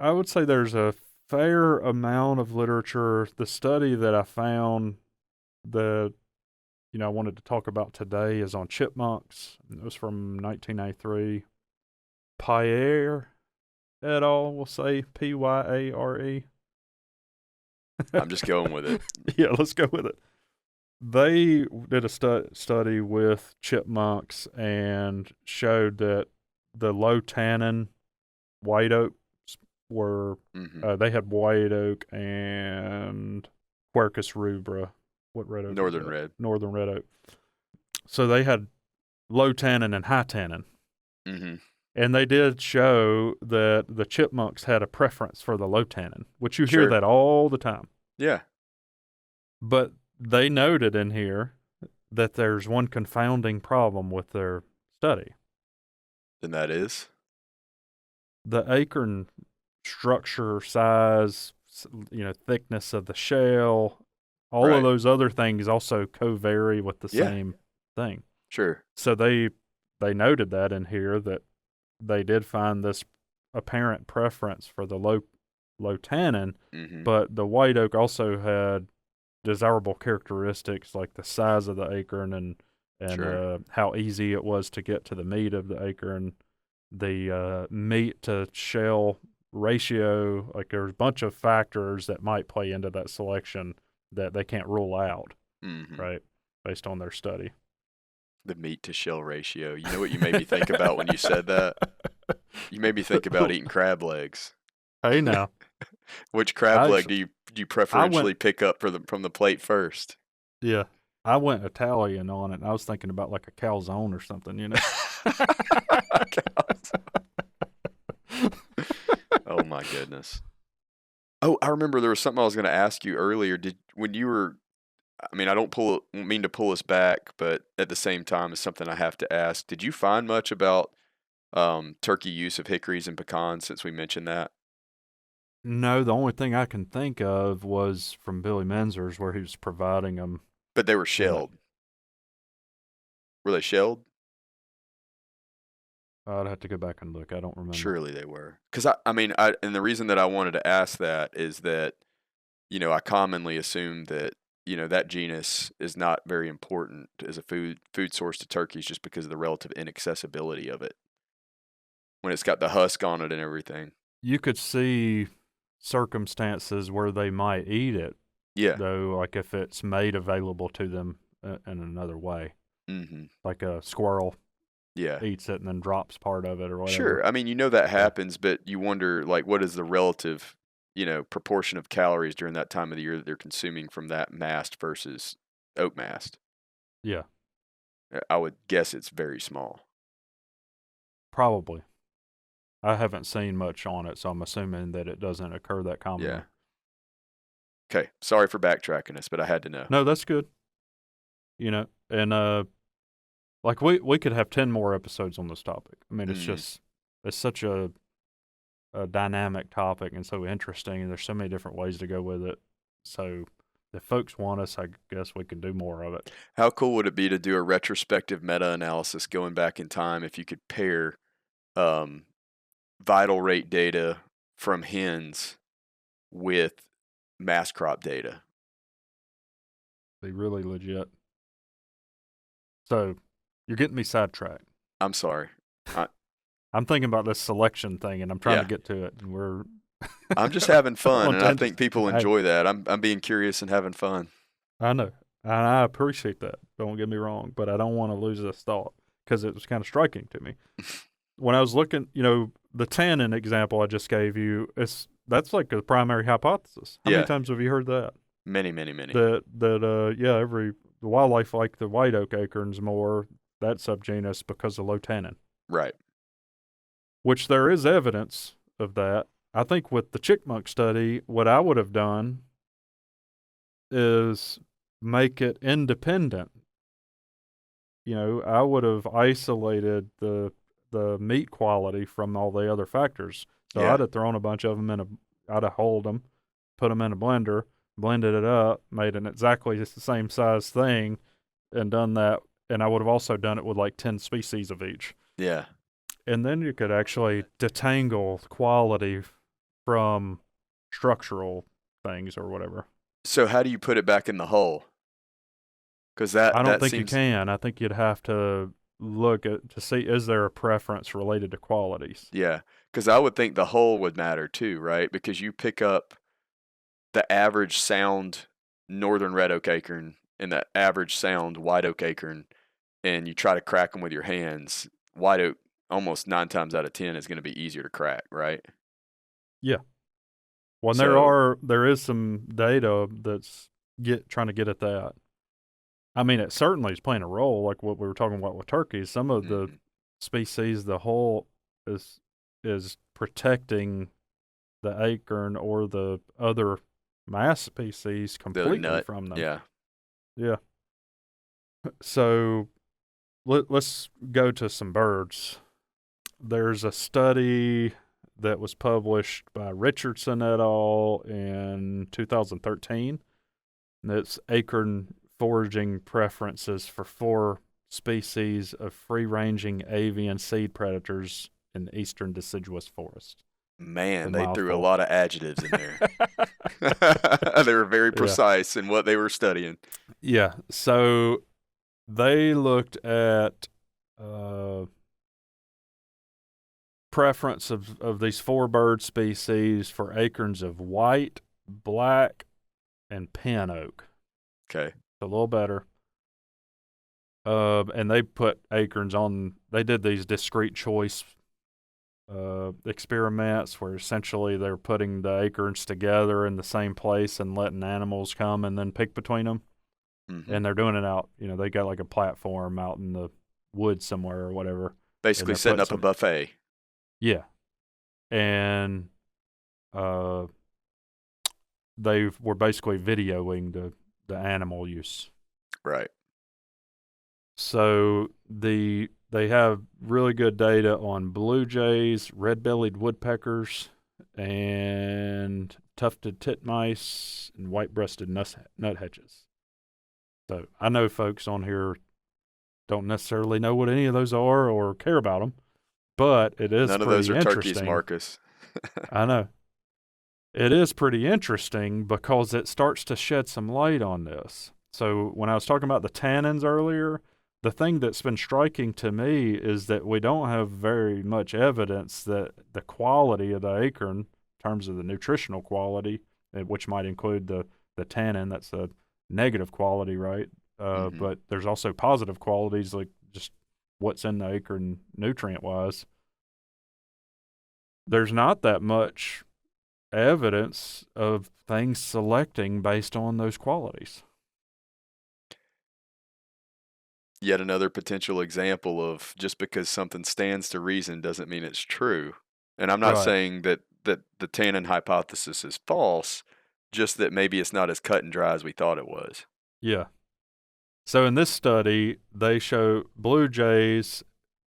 Speaker 1: I would say there's a fair amount of literature. The study that I found that I wanted to talk about today is on chipmunks. It was from 1993. Pyare et al. We'll say Pyare.
Speaker 3: I'm just going with it.
Speaker 1: Yeah, let's go with it. They did a study with chipmunks and showed that the low tannin white oaks were, they had white oak and Quercus rubra. What red oak?
Speaker 3: Northern
Speaker 1: red oak. So they had low tannin and high tannin. And they did show that the chipmunks had a preference for the low tannin, which you hear that all the time.
Speaker 3: Yeah.
Speaker 1: But they noted in here that there's one confounding problem with their study.
Speaker 3: And that is?
Speaker 1: The acorn structure, size, thickness of the shell, all of those other things also co-vary with the same thing.
Speaker 3: Sure.
Speaker 1: So they noted that in here, that they did find this apparent preference for the low tannin, but the white oak also had desirable characteristics like the size of the acorn and how easy it was to get to the meat of the acorn, the meat to shell ratio. Like, there's a bunch of factors that might play into that selection that they can't rule out, right, based on their study.
Speaker 3: The meat to shell ratio. You know what you made me think about when you said that? You made me think about eating crab legs.
Speaker 1: Hey now,
Speaker 3: Which crab
Speaker 1: I
Speaker 3: leg
Speaker 1: actually,
Speaker 3: do you
Speaker 1: I went,
Speaker 3: preferentially pick up from the plate first?
Speaker 1: yeah, I went Italian on it. And I was thinking about like a calzone or something, you know.
Speaker 3: Oh my goodness. Oh, I remember there was something I was going to ask you earlier. I mean, I don't mean to pull us back, but at the same time, it's something I have to ask. Did you find much about turkey use of hickories and pecans since we mentioned that?
Speaker 1: No, the only thing I can think of was from Billy Menzer's where he was providing them.
Speaker 3: But they were
Speaker 1: And
Speaker 3: shelled. Were they shelled?
Speaker 1: I'd have to go back and look. I don't remember.
Speaker 3: Surely they were. Because and the reason that I wanted to ask that is that, I commonly assume that, that genus is not very important as a food source to turkeys just because of the relative inaccessibility of it when it's got the husk on it and everything.
Speaker 1: You could see circumstances where they might eat it,
Speaker 3: Yeah.
Speaker 1: though, like if it's made available to them in another way,
Speaker 3: Mm-hmm.
Speaker 1: like a squirrel
Speaker 3: Yeah.
Speaker 1: eats it and then drops part of it or whatever.
Speaker 3: Sure. I mean, that
Speaker 1: Yeah.
Speaker 3: happens, but you wonder, like, what is the relative, proportion of calories during that time of the year that they're consuming from that mast versus oat mast?
Speaker 1: Yeah,
Speaker 3: I would guess it's very small.
Speaker 1: probably. I haven't seen much on it, so I'm assuming that it doesn't occur that commonly.
Speaker 3: Yeah. Okay. Sorry for backtracking us, but I had to know.
Speaker 1: No, that's good. And like we could have 10 more episodes on this topic. I mean, it's such a dynamic topic and so interesting, and there's so many different ways to go with it. So if folks want us, I guess we can do more of it.
Speaker 3: How cool would it be to do a retrospective meta-analysis going back in time if you could pair vital rate data from hens with mass crop data?
Speaker 1: Be really legit. So you're getting me sidetracked.
Speaker 3: I'm sorry.
Speaker 1: I'm thinking about this selection thing, and I'm trying to get to it, and
Speaker 3: I'm just having fun,
Speaker 1: On
Speaker 3: and I think
Speaker 1: tangents.
Speaker 3: people enjoy that. I'm being curious and having fun.
Speaker 1: I know. And I appreciate that. Don't get me wrong, but I don't want to lose this thought because it was kind of striking to me. When I was looking, the tannin example I just gave you, that's like a primary hypothesis. How many times have you heard that?
Speaker 3: Many, many, many.
Speaker 1: The wildlife like the white oak acorns more, that subgenus, because of low tannin.
Speaker 3: Right.
Speaker 1: Which there is evidence of that. I think with the chipmunk study, what I would have done is make it independent. I would have isolated the meat quality from all the other factors. So I'd have thrown a bunch of them I'd have hulled them, put them in a blender, blended it up, made an exactly the same size thing, and done that. And I would have also done it with like 10 species of each.
Speaker 3: Yeah.
Speaker 1: And then you could actually detangle quality from structural things or whatever.
Speaker 3: So how do you put it back in the hull? Because
Speaker 1: I don't think you can. I think you'd have to look to see, is there a preference related to qualities?
Speaker 3: Yeah, because I would think the hull would matter too, right? Because you pick up the average sound northern red oak acorn and the average sound white oak acorn, and you try to crack them with your hands. White oak, almost 9 times out of 10, is going to be easier to crack, right?
Speaker 1: Yeah. Well, there is some data that's trying to get at that. I mean, it certainly is playing a role, like what we were talking about with turkeys. Some of the species, the hull is protecting the acorn or the other mass species completely from them.
Speaker 3: Yeah.
Speaker 1: Yeah. So let's go to some birds. There's a study that was published by Richardson et al. In 2013. That's acorn foraging preferences for 4 species of free-ranging avian seed predators in the eastern deciduous forest.
Speaker 3: Man, they threw a lot of adjectives in there. They were very precise in what they were studying.
Speaker 1: Yeah, so they looked at preference of these 4 bird species for acorns of white, black, and pin oak.
Speaker 3: Okay.
Speaker 1: A little better. And they put acorns on, they did these discrete choice experiments where essentially they're putting the acorns together in the same place and letting animals come and then pick between them.
Speaker 3: Mm-hmm.
Speaker 1: And they're doing it out, they got like a platform out in the woods somewhere or whatever.
Speaker 3: Basically setting up a buffet.
Speaker 1: Yeah. And they were basically videoing the animal use.
Speaker 3: Right.
Speaker 1: So they have really good data on blue jays, red-bellied woodpeckers, and tufted titmice and white-breasted nuthatches. So I know folks on here don't necessarily know what any of those are or care about them, but it is
Speaker 3: None of
Speaker 1: pretty
Speaker 3: those are
Speaker 1: interesting.
Speaker 3: turkeys, Marcus.
Speaker 1: I know. It is pretty interesting because it starts to shed some light on this. So when I was talking about the tannins earlier, the thing that's been striking to me is that we don't have very much evidence that the quality of the acorn, in terms of the nutritional quality, which might include the tannin, that's a negative quality, right? But there's also positive qualities, like just what's in the acorn nutrient-wise. There's not that much evidence of things selecting based on those qualities.
Speaker 3: Yet another potential example of just because something stands to reason doesn't mean it's true. And I'm not saying that the tannin hypothesis is false, just that maybe it's not as cut and dry as we thought it was.
Speaker 1: Yeah. So in this study, they show blue jays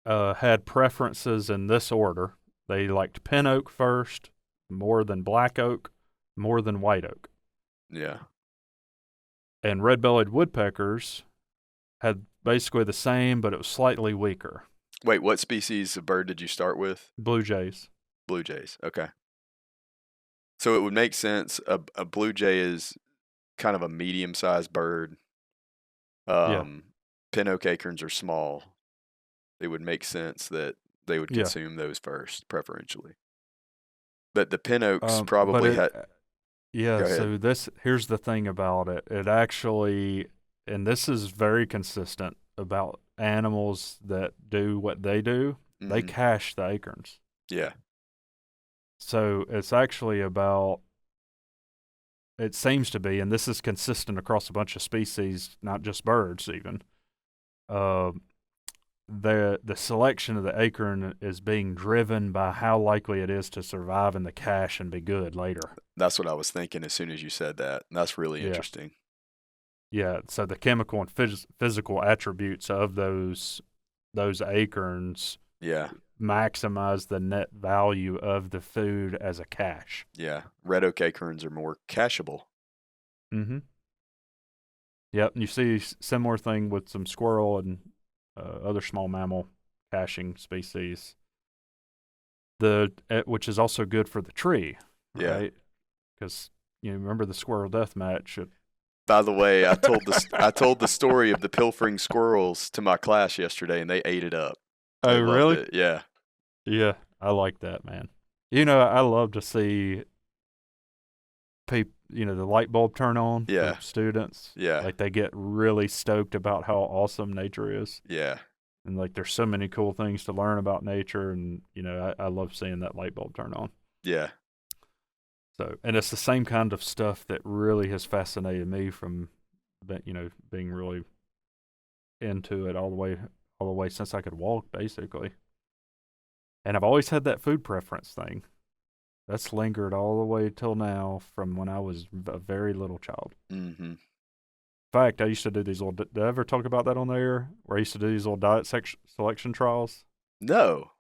Speaker 1: had preferences in this order. They liked pin oak first, more than black oak, more than white oak.
Speaker 3: Yeah.
Speaker 1: And red-bellied woodpeckers had basically the same, but it was slightly weaker.
Speaker 3: Wait, what species of bird did you start with?
Speaker 1: Blue jays.
Speaker 3: Blue jays. Okay. So it would make sense. A blue jay is kind of a medium-sized bird. Pin oak acorns are small. It would make sense that they would consume those first, preferentially. But the pin oaks probably had.
Speaker 1: Yeah. So here's the thing about it. It actually, and this is very consistent about animals that do what they do. Mm-hmm. They cache the acorns.
Speaker 3: Yeah.
Speaker 1: So it's actually about. It seems to be, and this is consistent across a bunch of species, not just birds even. The selection of the acorn is being driven by how likely it is to survive in the cache and be good later.
Speaker 3: That's what I was thinking as soon as you said that. That's really interesting.
Speaker 1: Yeah, so the chemical and physical attributes of those acorns maximize the net value of the food as a cache.
Speaker 3: Yeah, red oak acorns are more cacheable.
Speaker 1: Mm-hmm. Yep, and you see similar thing with some squirrel and other small mammal caching species. Which is also good for the tree, right? Because remember the squirrel death match.
Speaker 3: By the way, I told the story of the pilfering squirrels to my class yesterday, and they ate it up.
Speaker 1: Oh, really?
Speaker 3: It. Yeah.
Speaker 1: Yeah, I like that, man. I love to see the light bulb turn on for students.
Speaker 3: Yeah.
Speaker 1: Like they get really stoked about how awesome nature is.
Speaker 3: Yeah.
Speaker 1: And like there's so many cool things to learn about nature, and I love seeing that light bulb turn on.
Speaker 3: Yeah.
Speaker 1: So, and it's the same kind of stuff that really has fascinated me from being really into it all the way since I could walk, basically. And I've always had that food preference thing. That's lingered all the way till now from when I was a very little child.
Speaker 3: Mm-hmm.
Speaker 1: In fact, I used to do these little, did I ever talk about that on the air? Where I used to do these little diet selection trials?
Speaker 3: No.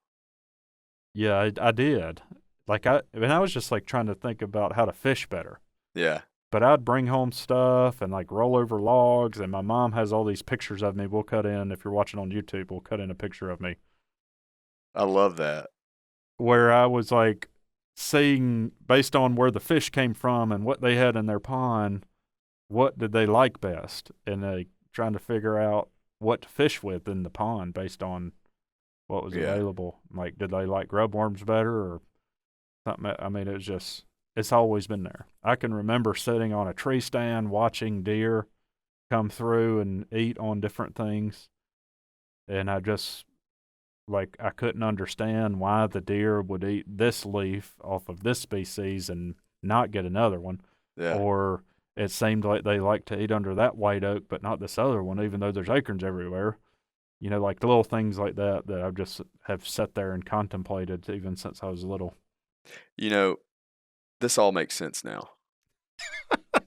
Speaker 1: Yeah, I did. Like I was just like trying to think about how to fish better.
Speaker 3: Yeah.
Speaker 1: But I'd bring home stuff and like roll over logs, and my mom has all these pictures of me. We'll cut in, if you're watching on YouTube, we'll cut in a picture of me.
Speaker 3: I love that.
Speaker 1: Where I was like seeing, based on where the fish came from and what they had in their pond, what did they like best? And trying to figure out what to fish with in the pond based on what was available. Like, did they like grub worms better or something? I mean, it's always been there. I can remember sitting on a tree stand watching deer come through and eat on different things. And I just like I couldn't understand why the deer would eat this leaf off of this species and not get another one,
Speaker 3: Yeah.
Speaker 1: or it seemed like they like to eat under that white oak but not this other one, even though there's acorns everywhere. Like little things like that I just have sat there and contemplated even since I was little.
Speaker 3: This all makes sense now.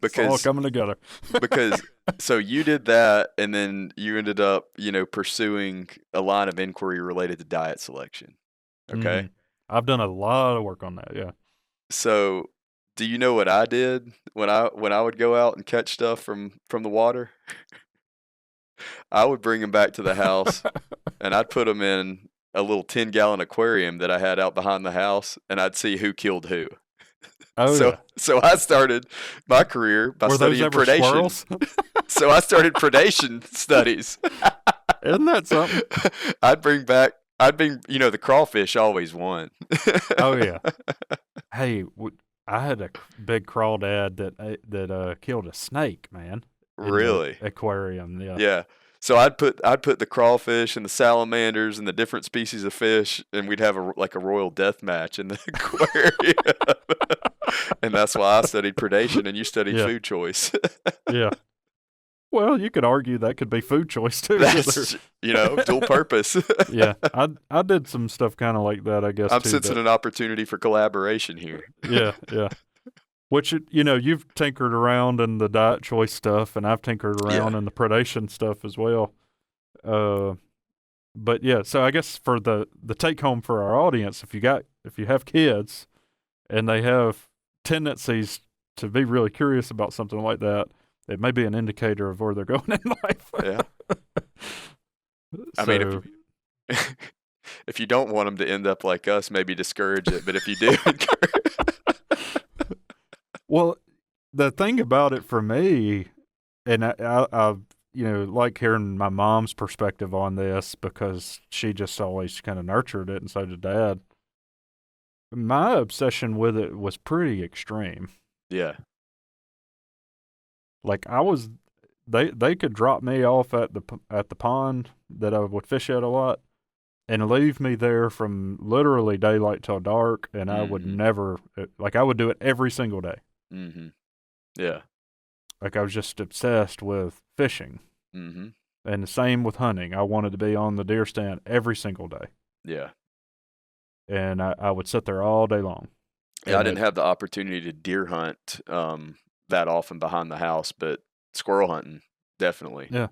Speaker 1: It's all coming together.
Speaker 3: Because so you did that, and then you ended up, pursuing a line of inquiry related to diet selection. Okay.
Speaker 1: I've done a lot of work on that. Yeah.
Speaker 3: So, do you know what I did when I would go out and catch stuff from the water? I would bring them back to the house, and I'd put them in a little 10-gallon aquarium that I had out behind the house, and I'd see who killed who.
Speaker 1: Oh,
Speaker 3: So,
Speaker 1: yeah.
Speaker 3: so I started my career by
Speaker 1: Were those
Speaker 3: studying
Speaker 1: ever
Speaker 3: predation.
Speaker 1: squirrels?
Speaker 3: So I started predation studies.
Speaker 1: Isn't that something?
Speaker 3: The crawfish always won.
Speaker 1: Oh, yeah. Hey, I had a big crawdad that killed a snake, man. In the
Speaker 3: Really?
Speaker 1: aquarium, yeah.
Speaker 3: Yeah. So I'd put the crawfish and the salamanders and the different species of fish, and we'd have a royal death match in the aquarium. And that's why I studied predation and you studied
Speaker 1: Yeah.
Speaker 3: food choice.
Speaker 1: Yeah. Well, you could argue that could be food choice too.
Speaker 3: That's dual purpose.
Speaker 1: Yeah, I did some stuff kind of like that, I guess.
Speaker 3: I'm
Speaker 1: too,
Speaker 3: sensing
Speaker 1: but-
Speaker 3: an opportunity for collaboration here.
Speaker 1: Yeah, yeah. Which you've tinkered around in the diet choice stuff, and I've tinkered around in the predation stuff as well. But yeah, so I guess for the take home for our audience, if you have kids and they have tendencies to be really curious about something like that, it may be an indicator of where they're going in life.
Speaker 3: Yeah. I mean, if you don't want them to end up like us, maybe discourage it. But if you do,
Speaker 1: well, the thing about it for me, and I like hearing my mom's perspective on this because she just always kind of nurtured it, and so did Dad. My obsession with it was pretty extreme.
Speaker 3: yeah,
Speaker 1: Like they could drop me off at the pond that I would fish at a lot, and leave me there from literally daylight till dark, and I would never I would do it every single day.
Speaker 3: Yeah.
Speaker 1: Like I was just obsessed with fishing, and the same with hunting. I wanted to be on the deer stand every single day.
Speaker 3: Yeah.
Speaker 1: And I would sit there all day long.
Speaker 3: Yeah, I didn't have the opportunity to deer hunt that often behind the house, but squirrel hunting, definitely.
Speaker 1: Yeah.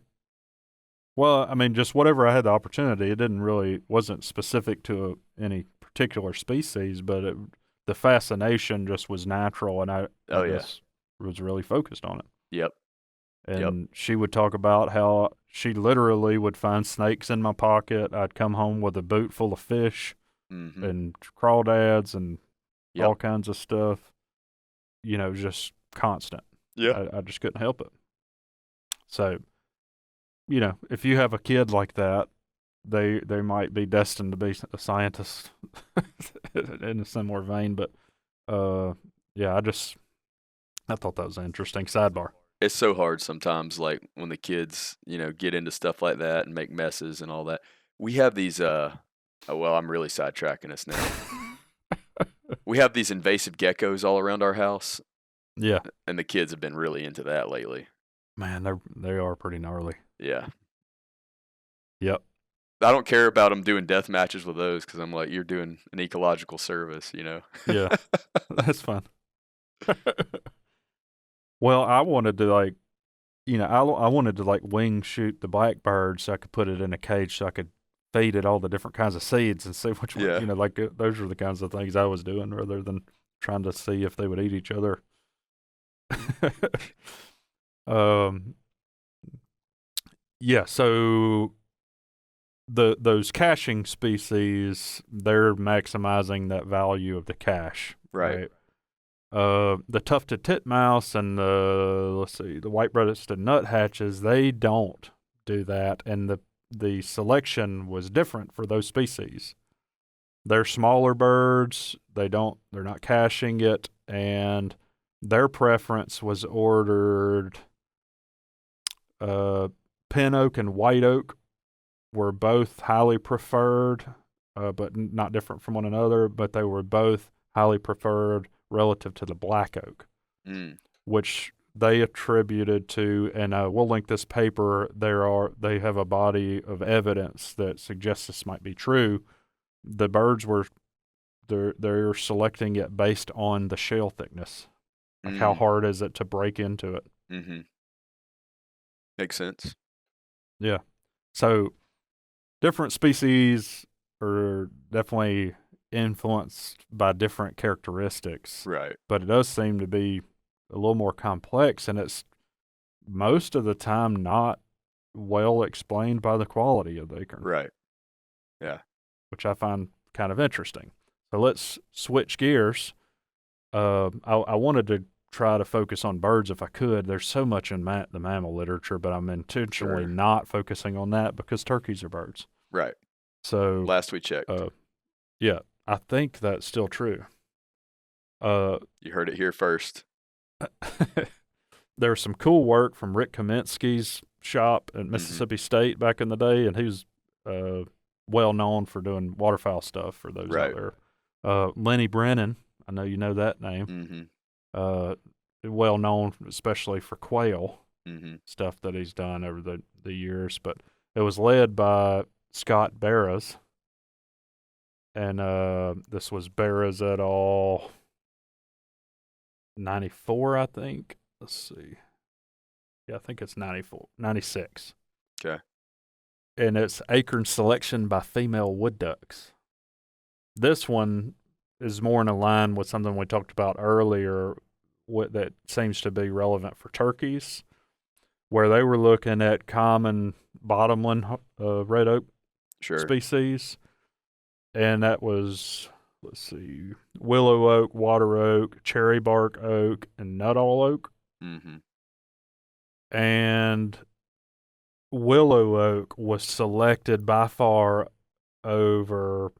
Speaker 1: Well, I mean, just whatever I had the opportunity. It wasn't specific to any particular species, but the fascination just was natural, and I just was really focused on it.
Speaker 3: Yep.
Speaker 1: And she would talk about how she literally would find snakes in my pocket. I'd come home with a boot full of fish and crawdads and all kinds of stuff. Just constant.
Speaker 3: Yeah.
Speaker 1: I just couldn't help it. So, if you have a kid like that, they might be destined to be a scientist in a similar vein. But I thought that was an interesting sidebar.
Speaker 3: It's so hard sometimes, like when the kids, get into stuff like that and make messes and all that. We have these, I'm really sidetracking us now. We have these invasive geckos all around our house.
Speaker 1: Yeah.
Speaker 3: And the kids have been really into that lately.
Speaker 1: Man, they are pretty gnarly.
Speaker 3: Yeah.
Speaker 1: Yep.
Speaker 3: I don't care about them doing death matches with those because I'm like, you're doing an ecological service,
Speaker 1: Yeah. That's fun. Well, I wanted to I wanted to wing shoot the blackbird so I could put it in a cage so I could feed it all the different kinds of seeds and see which one, those were the kinds of things I was doing rather than trying to see if they would eat each other. Yeah, so those caching species, they're maximizing that value of the cache.
Speaker 3: Right.
Speaker 1: The tufted titmouse and the white-breasted nuthatches, they don't do that, and the selection was different for those species. They're smaller birds. They're not caching it, and their preference was ordered. Pin oak and white oak were both highly preferred, but not different from one another, but they were both highly preferred relative to the black oak, which they attributed to, and we'll link this paper. They have a body of evidence that suggests this might be true. The birds they're selecting it based on the shell thickness, like how hard is it to break into it.
Speaker 3: Mm-hmm. Makes sense.
Speaker 1: Yeah. So different species are definitely influenced by different characteristics.
Speaker 3: Right.
Speaker 1: But it does seem to be a little more complex, and it's most of the time not well explained by the quality of the acorn.
Speaker 3: Right. Yeah.
Speaker 1: Which I find kind of interesting. So let's switch gears. I wanted to try to focus on birds if I could. There's so much in the mammal literature, but I'm intentionally not focusing on that because turkeys are birds.
Speaker 3: Right.
Speaker 1: So
Speaker 3: last we checked.
Speaker 1: Yeah, I think that's still true.
Speaker 3: You heard it here first.
Speaker 1: There's some cool work from Rick Kaminsky's shop at Mississippi State back in the day, and he was well known for doing waterfowl stuff for those out there. Lenny Brennan, I know you know that name. Well known especially for quail stuff that he's done over the years, but it was led by Scott Barras, and this was Barras et al. 94, I think. Let's see. Yeah, I think it's 96.
Speaker 3: Okay.
Speaker 1: And it's acorn selection by female wood ducks. This one is more in line with something we talked about earlier that seems to be relevant for turkeys, where they were looking at common bottomland red oak species. And that was, let's see, willow oak, water oak, cherry bark oak, and nuttall oak. And willow oak was selected by far over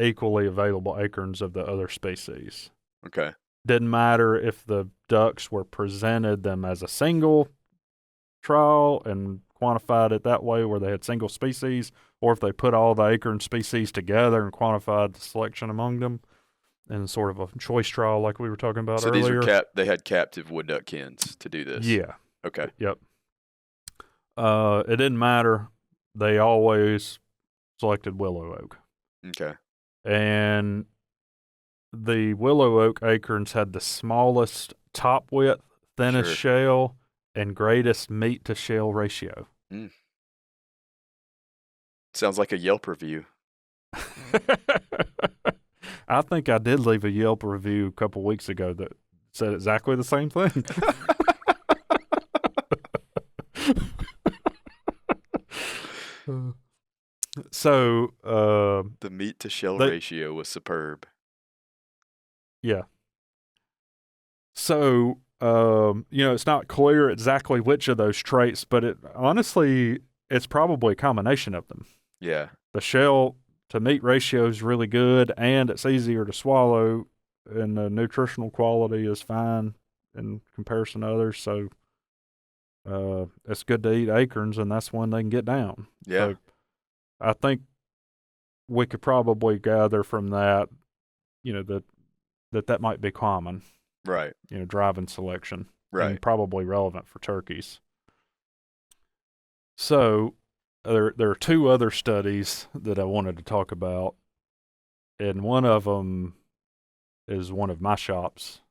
Speaker 1: equally available acorns of the other species.
Speaker 3: Okay.
Speaker 1: Didn't matter if the ducks were presented them as a single trial and quantified it that way where they had single species, or if they put all the acorn species together and quantified the selection among them in sort of a choice trial like we were talking about earlier.
Speaker 3: So these they had captive wood duck hens to do this?
Speaker 1: Yeah.
Speaker 3: Okay.
Speaker 1: Yep. It didn't matter. They always selected willow oak.
Speaker 3: Okay.
Speaker 1: And the willow oak acorns had the smallest top width, thinnest shell, and greatest meat to shell ratio.
Speaker 3: Sounds like a Yelp review.
Speaker 1: I think I did leave a Yelp review a couple weeks ago that said exactly the same thing. So
Speaker 3: the meat to shell ratio was superb.
Speaker 1: Yeah. So it's not clear exactly which of those traits, but it's probably a combination of them.
Speaker 3: Yeah.
Speaker 1: The shell to meat ratio is really good, and it's easier to swallow, and the nutritional quality is fine in comparison to others. So it's good to eat acorns, and that's one they can get down.
Speaker 3: Yeah.
Speaker 1: So I think we could probably gather from that, that might be common.
Speaker 3: Right.
Speaker 1: Driving selection.
Speaker 3: Right.
Speaker 1: And probably relevant for turkeys. So there are two other studies that I wanted to talk about, and one of them is one of my shops,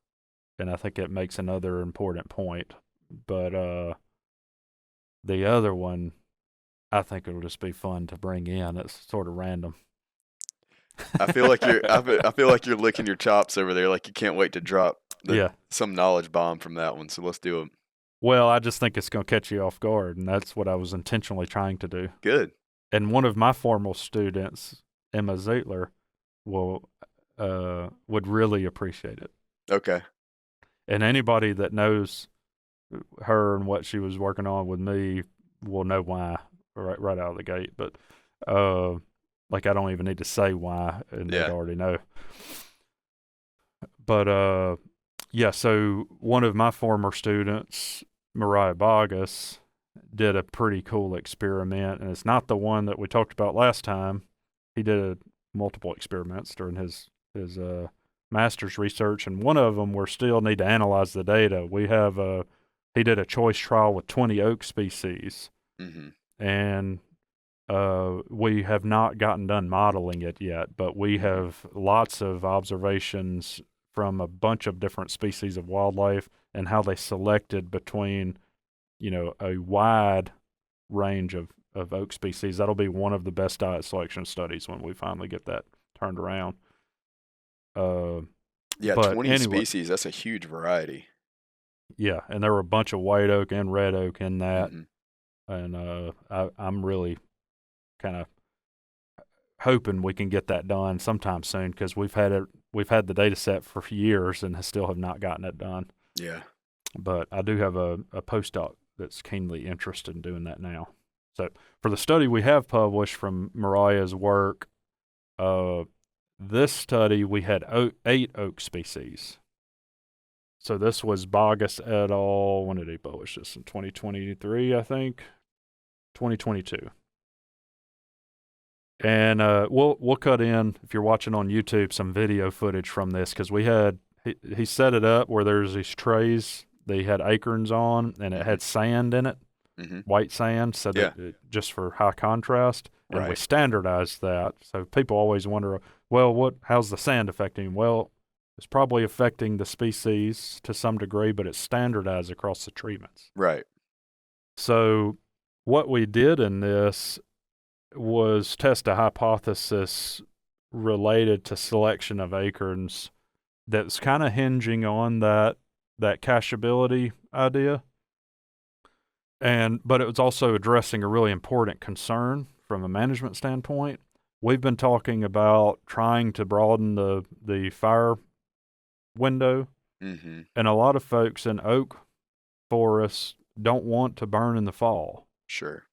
Speaker 1: and I think it makes another important point. But the other one, I think it'll just be fun to bring in. It's sort of random.
Speaker 3: I feel like you're licking your chops over there, like you can't wait to drop some knowledge bomb from that one. So let's do it.
Speaker 1: Well, I just think it's going to catch you off guard, and that's what I was intentionally trying to do.
Speaker 3: Good.
Speaker 1: And one of my formal students, Emma Zeitler, would really appreciate it.
Speaker 3: Okay.
Speaker 1: And anybody that knows her and what she was working on with me will know why right out of the gate. But I don't even need to say why, and they already know. But so one of my former students, Mariah Boggess, did a pretty cool experiment, and it's not the one that we talked about last time. He did multiple experiments during his master's research, and one of them we still need to analyze the data. He did a choice trial with 20 oak species, and we have not gotten done modeling it yet, but we have lots of observations from a bunch of different species of wildlife and how they selected between, a wide range of oak species. That'll be one of the best diet selection studies when we finally get that turned around.
Speaker 3: 20 species, that's a huge variety.
Speaker 1: Yeah, and there were a bunch of white oak and red oak in that. And I'm really kind of hoping we can get that done sometime soon, because we've had the data set for years and still have not gotten it done.
Speaker 3: Yeah.
Speaker 1: But I do have a postdoc that's keenly interested in doing that now. So for the study we have published from Mariah's work, this study we had 8 oak species. So this was Boggess et al. When did he publish this? In 2023, I think. 2022. And we'll cut in, if you're watching on YouTube, some video footage from this, because he set it up where there's these trays they had acorns on, and it had sand in it, white sand, so that just for high contrast, and we standardized that. So people always wonder, well, how's the sand affecting? Well, it's probably affecting the species to some degree, but it's standardized across the treatments.
Speaker 3: Right.
Speaker 1: So what we did in this was test a hypothesis related to selection of acorns that's kind of hinging on that cacheability idea. But it was also addressing a really important concern from a management standpoint. We've been talking about trying to broaden the fire window, and a lot of folks in oak forests don't want to burn in the fall.
Speaker 3: Sure.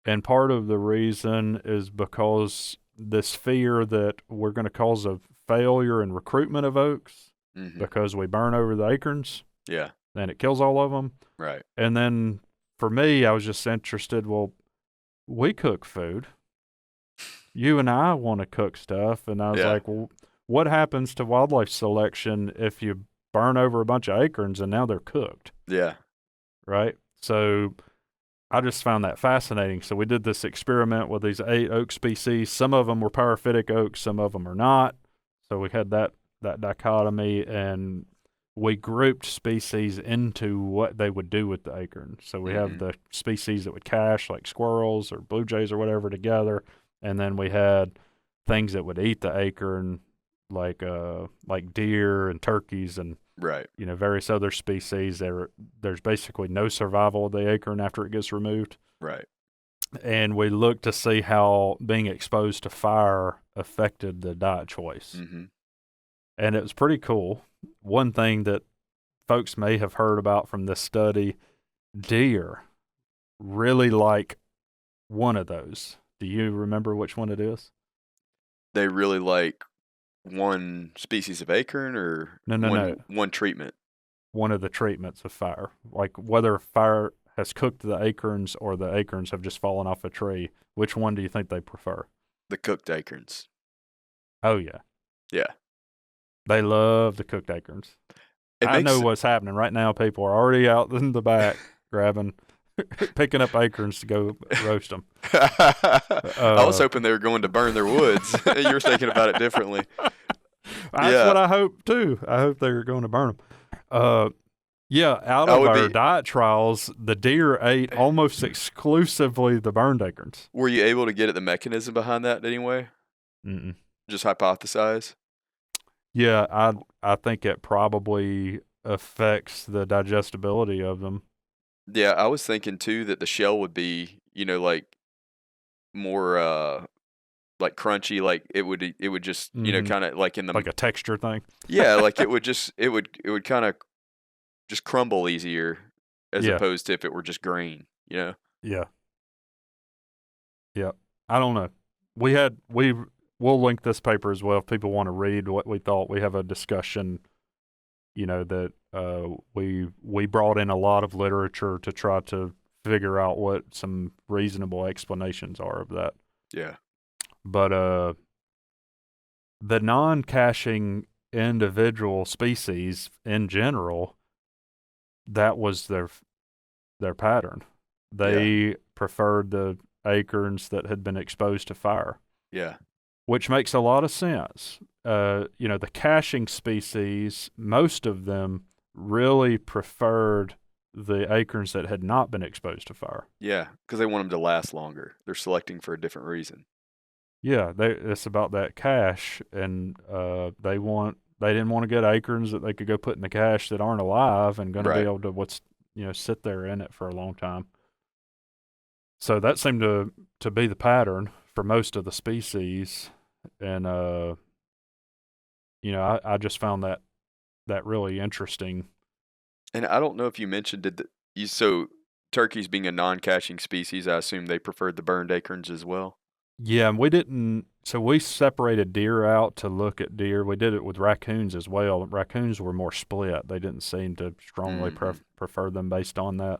Speaker 1: And part of the reason is because this fear that we're going to cause a failure in recruitment of oaks because we burn over the acorns.
Speaker 3: Yeah.
Speaker 1: And it kills all of them.
Speaker 3: Right.
Speaker 1: And then for me, I was just interested, well, we cook food. You and I want to cook stuff. And I was like, well, what happens to wildlife selection if you burn over a bunch of acorns and now they're cooked?
Speaker 3: Yeah.
Speaker 1: Right? So I just found that fascinating. So we did this experiment with these 8 oak species. Some of them were paraphytic oaks, some of them are not. So we had that dichotomy, and we grouped species into what they would do with the acorn. So we have the species that would cache, like squirrels or blue jays or whatever, together, and then we had things that would eat the acorn, like deer and turkeys and various other species. There's basically no survival of the acorn after it gets removed.
Speaker 3: Right.
Speaker 1: And we looked to see how being exposed to fire affected the diet choice. And it was pretty cool. One thing that folks may have heard about from this study, deer really like one of those. Do you remember which one it is?
Speaker 3: They really like one species of acorn, or
Speaker 1: no.
Speaker 3: One treatment?
Speaker 1: One of the treatments of fire. Like whether fire has cooked the acorns or the acorns have just fallen off a tree. Which one do you think they prefer?
Speaker 3: The cooked acorns.
Speaker 1: Oh, yeah.
Speaker 3: Yeah.
Speaker 1: They love the cooked acorns. I know what's happening right now. People are already out in the back picking up acorns to go roast them.
Speaker 3: I was hoping they were going to burn their woods. You're thinking about it differently.
Speaker 1: That's what I hope too. I hope they were going to burn them. Out of our diet trials, the deer ate almost exclusively the burned acorns.
Speaker 3: Were you able to get at the mechanism behind that anyway?
Speaker 1: Mm-mm.
Speaker 3: Just hypothesize?
Speaker 1: Yeah, I think it probably affects the digestibility of them.
Speaker 3: Yeah, I was thinking too that the shell would be, like more like crunchy, like it would just, kind of like in the
Speaker 1: like a texture thing.
Speaker 3: Yeah, like it would kind of just crumble easier as opposed to if it were just green,
Speaker 1: Yeah. Yeah. I don't know. We'll link this paper as well if people want to read what we thought. We have a discussion, that we brought in a lot of literature to try to figure out what some reasonable explanations are of that.
Speaker 3: Yeah.
Speaker 1: But the non-caching individual species in general, that was their pattern. They preferred the acorns that had been exposed to fire.
Speaker 3: Yeah.
Speaker 1: Which makes a lot of sense. The caching species, most of them really preferred the acorns that had not been exposed to fire.
Speaker 3: Yeah, because they want them to last longer. They're selecting for a different reason.
Speaker 1: Yeah, it's about that cache, and they didn't want to get acorns that they could go put in the cache that aren't alive and going to be able to sit there in it for a long time. So that seemed to be the pattern for most of the species, and I just found that really interesting.
Speaker 3: And I don't know if you mentioned so turkeys being a non-caching species, I assume they preferred the burned acorns as well.
Speaker 1: Yeah, and we didn't. So we separated deer out to look at deer. We did it with raccoons as well. Raccoons were more split. They didn't seem to strongly prefer them based on that.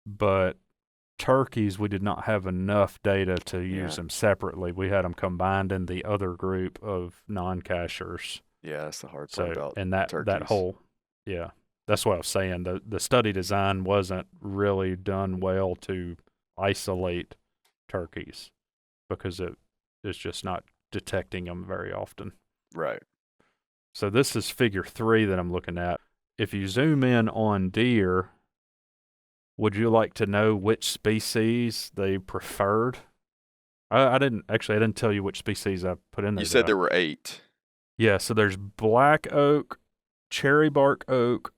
Speaker 1: But turkeys, we did not have enough data to use them separately. We had them combined in the other group of non-cachers.
Speaker 3: Yeah, that's the hard part about turkeys.
Speaker 1: That whole, that's what I was saying. The study design wasn't really done well to isolate turkeys because it's just not detecting them very often.
Speaker 3: Right.
Speaker 1: So this is figure 3 that I'm looking at. If you zoom in on deer, would you like to know which species they preferred? I didn't tell you which species I put in there.
Speaker 3: You said there were 8.
Speaker 1: Yeah, so there's black oak, cherry bark oak,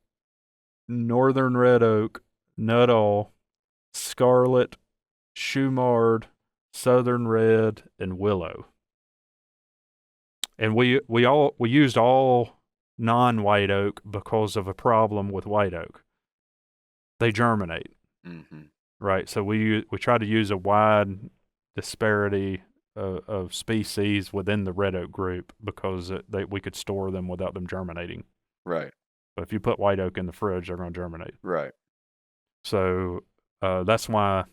Speaker 1: northern red oak, nuttall, scarlet, shoemard, southern red, and willow. And we used all non-white oak because of a problem with white oak. They germinate, right? So we try to use a wide disparity of species within the red oak group because we could store them without them germinating.
Speaker 3: Right.
Speaker 1: But if you put white oak in the fridge, they're going to germinate.
Speaker 3: Right.
Speaker 1: So that's why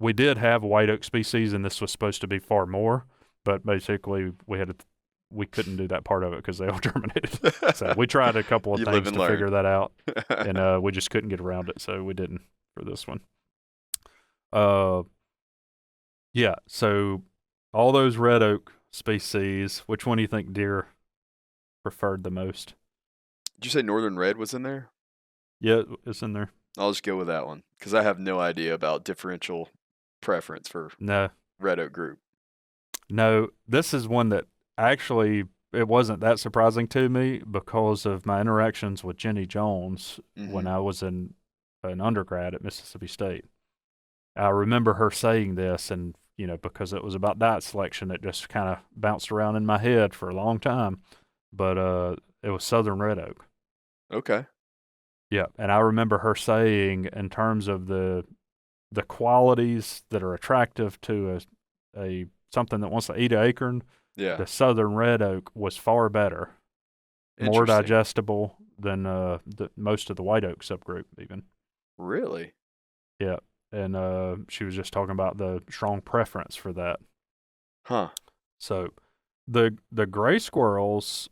Speaker 1: we did have white oak species, and this was supposed to be far more. But basically, we couldn't do that part of it because they all germinated. So we tried a couple of things to figure that out, and we just couldn't get around it. So we didn't for this one. Yeah. So all those red oak species, which one do you think deer preferred the most?
Speaker 3: Did you say northern red was in there?
Speaker 1: Yeah, it's in there.
Speaker 3: I'll just go with that one because I have no idea about differential preference for red oak group.
Speaker 1: No, this is one that actually it wasn't that surprising to me because of my interactions with Jenny Jones when I was an undergrad at Mississippi State. I remember her saying this, and because it was about diet selection, it just kind of bounced around in my head for a long time. But it was southern red oak.
Speaker 3: Okay.
Speaker 1: Yeah, and I remember her saying in terms of the qualities that are attractive to a something that wants to eat an acorn, the southern red oak was far better, more digestible than most of the white oak subgroup even.
Speaker 3: Really?
Speaker 1: Yeah, and she was just talking about the strong preference for that.
Speaker 3: Huh.
Speaker 1: So the gray squirrels,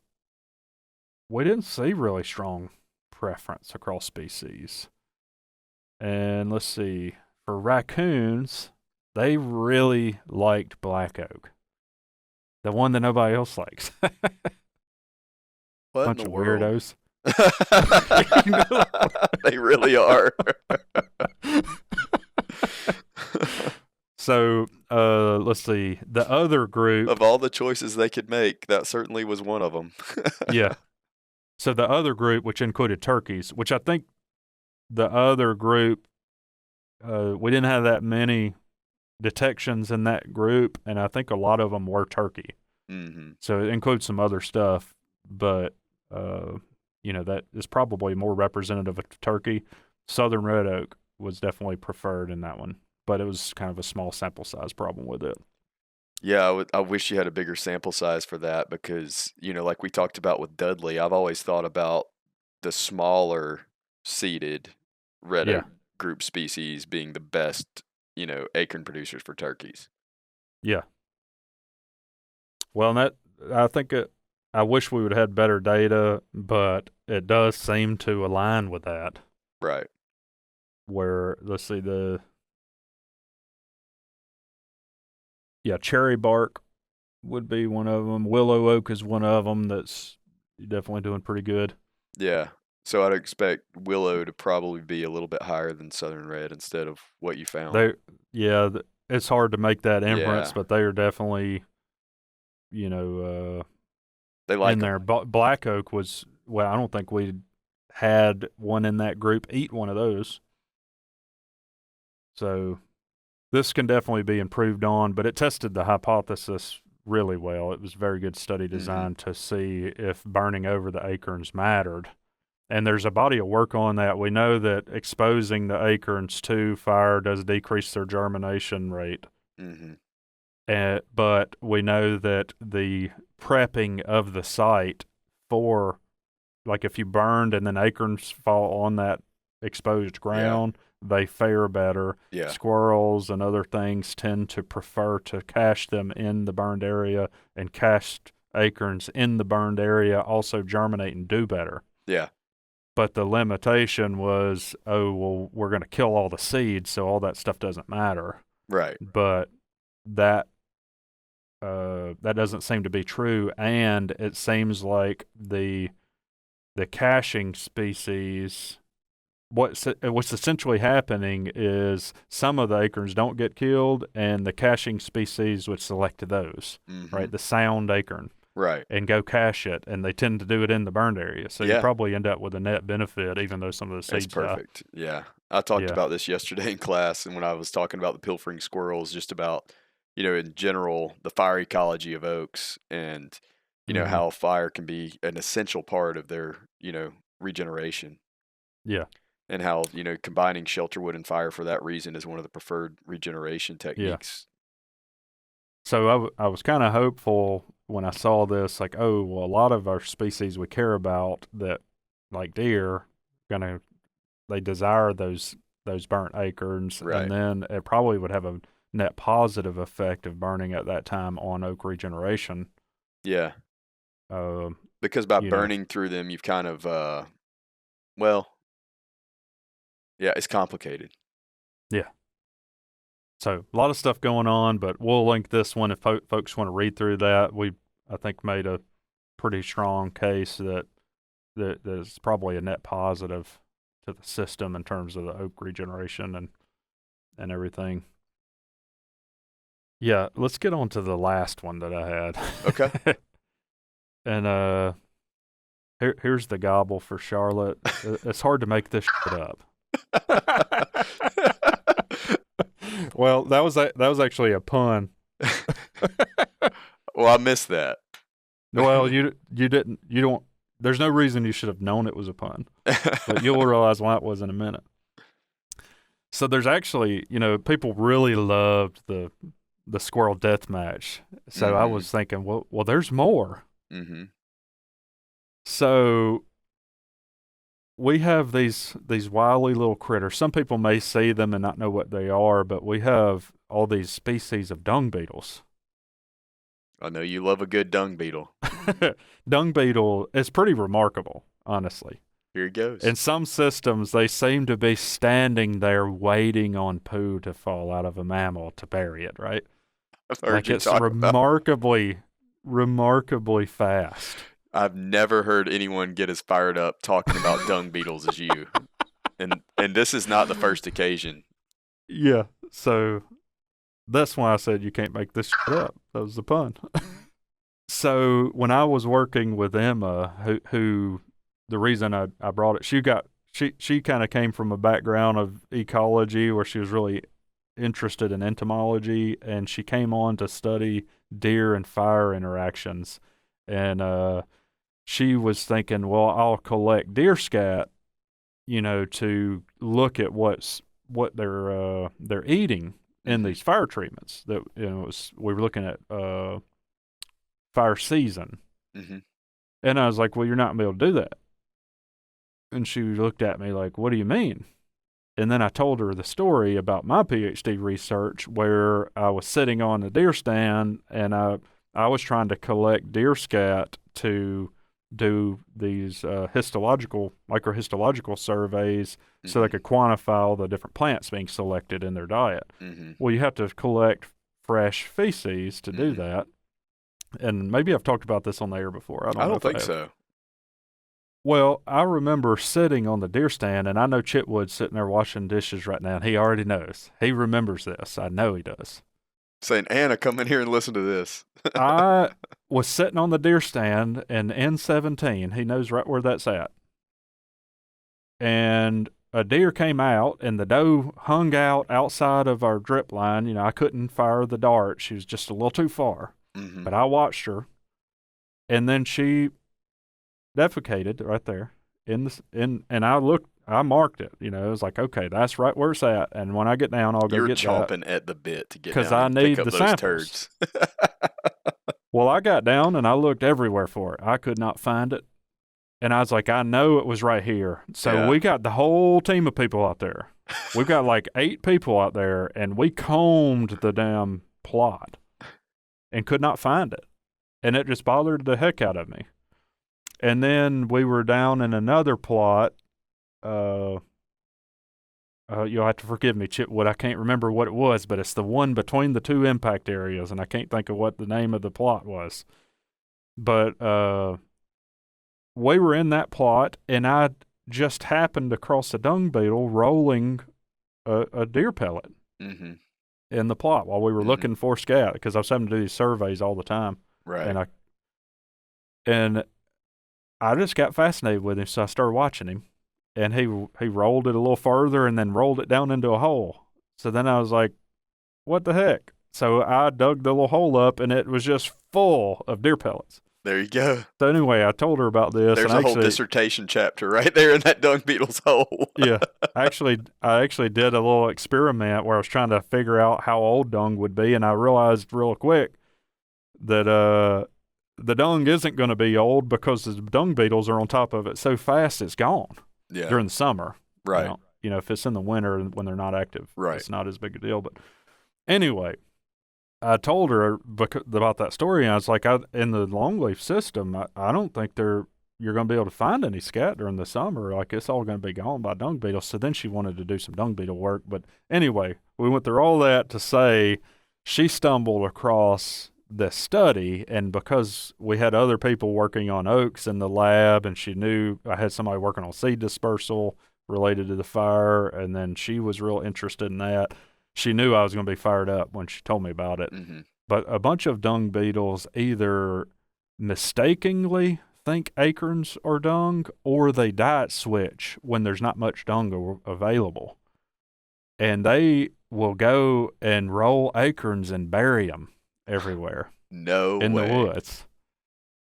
Speaker 1: we didn't see really strong preference across species. And let's see, for raccoons, they really liked black oak, the one that nobody else likes.
Speaker 3: What
Speaker 1: bunch
Speaker 3: in
Speaker 1: of
Speaker 3: the world?
Speaker 1: weirdos.
Speaker 3: They really are.
Speaker 1: So let's see, the other group
Speaker 3: of all the choices they could make, that certainly was one of them.
Speaker 1: Yeah. So the other group, which included turkeys, which I think the other group, we didn't have that many detections in that group, and I think a lot of them were turkey. So it includes some other stuff, but that is probably more representative of turkey. Southern red oak was definitely preferred in that one, but it was kind of a small sample size problem with it.
Speaker 3: Yeah, I wish you had a bigger sample size for that because, like we talked about with Dudley, I've always thought about the smaller seeded red oak group species being the best, acorn producers for turkeys.
Speaker 1: Yeah. Well, I think I wish we would have had better data, but it does seem to align with that.
Speaker 3: Right.
Speaker 1: Where, let's see, cherry bark would be one of them. Willow oak is one of them that's definitely doing pretty good.
Speaker 3: Yeah. So I'd expect willow to probably be a little bit higher than southern red instead of what you found.
Speaker 1: It's hard to make that inference,
Speaker 3: Yeah.
Speaker 1: but they are definitely,
Speaker 3: They like
Speaker 1: in there.
Speaker 3: 'em.
Speaker 1: Black oak was, well, I don't think we had one in that group eat one of those. So this can definitely be improved on, but it tested the hypothesis really well. It was a very good study designed to see if burning over the acorns mattered. And there's a body of work on that. We know that exposing the acorns to fire does decrease their germination rate. But we know that the prepping of the site for, like if you burned and then acorns fall on that exposed ground, they fare better.
Speaker 3: Yeah.
Speaker 1: Squirrels and other things tend to prefer to cache them in the burned area, and cached acorns in the burned area also germinate and do better.
Speaker 3: Yeah.
Speaker 1: But the limitation was, we're going to kill all the seeds, so all that stuff doesn't matter.
Speaker 3: Right.
Speaker 1: But that doesn't seem to be true, and it seems like the caching species, what's essentially happening is some of the acorns don't get killed, and the caching species would select those, right? The sound acorn.
Speaker 3: Right.
Speaker 1: And go cache it, and they tend to do it in the burned area. So you probably end up with a net benefit, even though some of the seeds
Speaker 3: That's perfect. Yeah. I talked about this yesterday in class, and when I was talking about the pilfering squirrels, just about, in general, the fire ecology of oaks and, how fire can be an essential part of their, regeneration.
Speaker 1: Yeah.
Speaker 3: And how, combining shelter wood and fire for that reason is one of the preferred regeneration techniques.
Speaker 1: So I was kind of hopeful when I saw this, like, a lot of our species we care about that, like deer, they desire those burnt acorns,
Speaker 3: Right.
Speaker 1: and then it probably would have a net positive effect of burning at that time on oak regeneration.
Speaker 3: Yeah. Because by burning through them, you've kind of, it's complicated.
Speaker 1: Yeah. So a lot of stuff going on, but we'll link this one if folks want to read through that. We, I think, made a pretty strong case that is probably a net positive to the system in terms of the oak regeneration and everything. Yeah, let's get on to the last one that I had.
Speaker 3: Okay.
Speaker 1: And here's the gobble for Charlotte. It's hard to make this shit up. Well, that was actually a pun.
Speaker 3: Well, I missed that.
Speaker 1: Well, you don't. There's no reason you should have known it was a pun, but you'll realize why it was in a minute. So there's actually, people really loved the squirrel death match. So I was thinking, well, there's more. So we have these wily little critters. Some people may see them and not know what they are, but we have all these species of dung beetles.
Speaker 3: I know you love a good dung beetle.
Speaker 1: Dung beetle is pretty remarkable, honestly.
Speaker 3: Here it goes.
Speaker 1: In some systems, they seem to be standing there waiting on poo to fall out of a mammal to bury it, right? Like it's remarkably fast.
Speaker 3: I've never heard anyone get as fired up talking about dung beetles as you. And this is not the first occasion.
Speaker 1: Yeah, so that's why I said you can't make this shit up. That was the pun. So when I was working with Emma, who the reason I brought it, she kind of came from a background of ecology where she was really interested in entomology, and she came on to study deer and fire interactions. And she was thinking, well, I'll collect deer scat, to look at what they're eating in these fire treatments. That we were looking at fire season, and I was like, well, you're not gonna be able to do that. And she looked at me like, what do you mean? And then I told her the story about my PhD research where I was sitting on a deer stand and I was trying to collect deer scat to do these microhistological surveys so they could quantify all the different plants being selected in their diet. Well, you have to collect fresh feces to do that. And maybe I've talked about this on the air before. I don't
Speaker 3: think so.
Speaker 1: Well, I remember sitting on the deer stand, and I know Chitwood's sitting there washing dishes right now, and he already knows. He remembers this. I know he does.
Speaker 3: Saying, Anna, come in here and listen to this.
Speaker 1: I was sitting on the deer stand in N17. He knows right where that's at. And a deer came out, and the doe hung out outside of our drip line. You know, I couldn't fire the dart. She was just a little too far. But I watched her, and then she defecated right there and I marked it. You know, it was like, okay, that's right where it's at. And when I get down, I'll go get that.
Speaker 3: You're chomping at the bit to get down
Speaker 1: because I need the samples. Well, I got down and I looked everywhere for it. I could not find it, and I was like, I know it was right here. So we got the whole team of people out there. We've got like 8 people out there, and we combed the damn plot and could not find it, and it just bothered the heck out of me. And then we were down in another plot. You'll have to forgive me, Chipwood. I can't remember what it was, but it's the one between the 2 impact areas, and I can't think of what the name of the plot was. But we were in that plot, and I just happened across a dung beetle rolling a deer pellet in the plot while we were looking for scat, because I was having to do these surveys all the time.
Speaker 3: Right.
Speaker 1: And I just got fascinated with him, so I started watching him, and he rolled it a little further and then rolled it down into a hole. So then I was like, what the heck? So I dug the little hole up, and it was just full of deer pellets.
Speaker 3: There you go.
Speaker 1: So anyway, I told her about this.
Speaker 3: There's a whole dissertation chapter right there in that dung beetle's hole.
Speaker 1: Yeah. I actually did a little experiment where I was trying to figure out how old dung would be, and I realized real quick that the dung isn't going to be old because the dung beetles are on top of it so fast it's gone during the summer.
Speaker 3: Right.
Speaker 1: You know, if it's in the winter when they're not active, it's not as big a deal. But anyway, I told her about that story, and I was like, in the longleaf system, I don't think you're going to be able to find any scat during the summer. Like, it's all going to be gone by dung beetles. So then she wanted to do some dung beetle work. But anyway, we went through all that to say she stumbled across this study, and because we had other people working on oaks in the lab, and she knew I had somebody working on seed dispersal related to the fire, and then she was real interested in that. She knew I was going to be fired up when she told me about it. But a bunch of dung beetles either mistakenly think acorns are dung, or they diet switch when there's not much dung available. And they will go and roll acorns and bury them everywhere.
Speaker 3: No
Speaker 1: in
Speaker 3: way.
Speaker 1: The woods.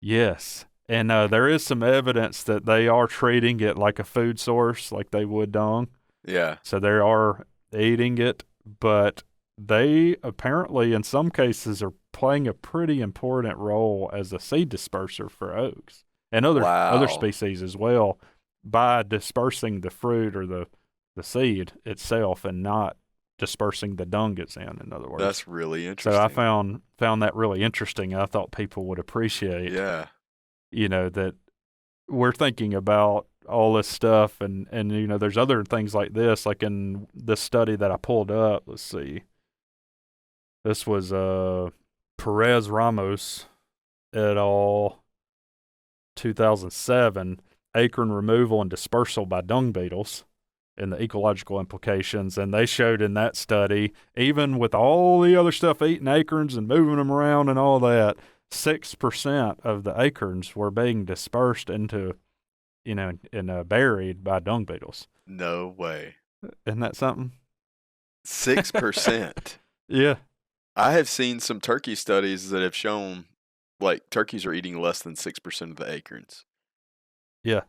Speaker 1: Yes. And there is some evidence that they are treating it like a food source, like they would dung.
Speaker 3: Yeah.
Speaker 1: So they are eating it, but they apparently in some cases are playing a pretty important role as a seed disperser for oaks and other species as well, by dispersing the fruit or the seed itself and not dispersing the dung it's in other words.
Speaker 3: That's really interesting.
Speaker 1: So I found that really interesting. I thought people would appreciate, you know, that we're thinking about all this stuff, and you know, there's other things like this, like in this study that I pulled up. Let's see. This was Pérez-Ramos et al. 2007, acorn removal and dispersal by dung beetles and the ecological implications. And they showed in that study, even with all the other stuff eating acorns and moving them around and all that, 6% of the acorns were being dispersed into, you know, and buried by dung beetles.
Speaker 3: No way.
Speaker 1: Isn't that something?
Speaker 3: 6%.
Speaker 1: Yeah.
Speaker 3: I have seen some turkey studies that have shown, like, turkeys are eating less than 6% of the acorns.
Speaker 1: Yeah.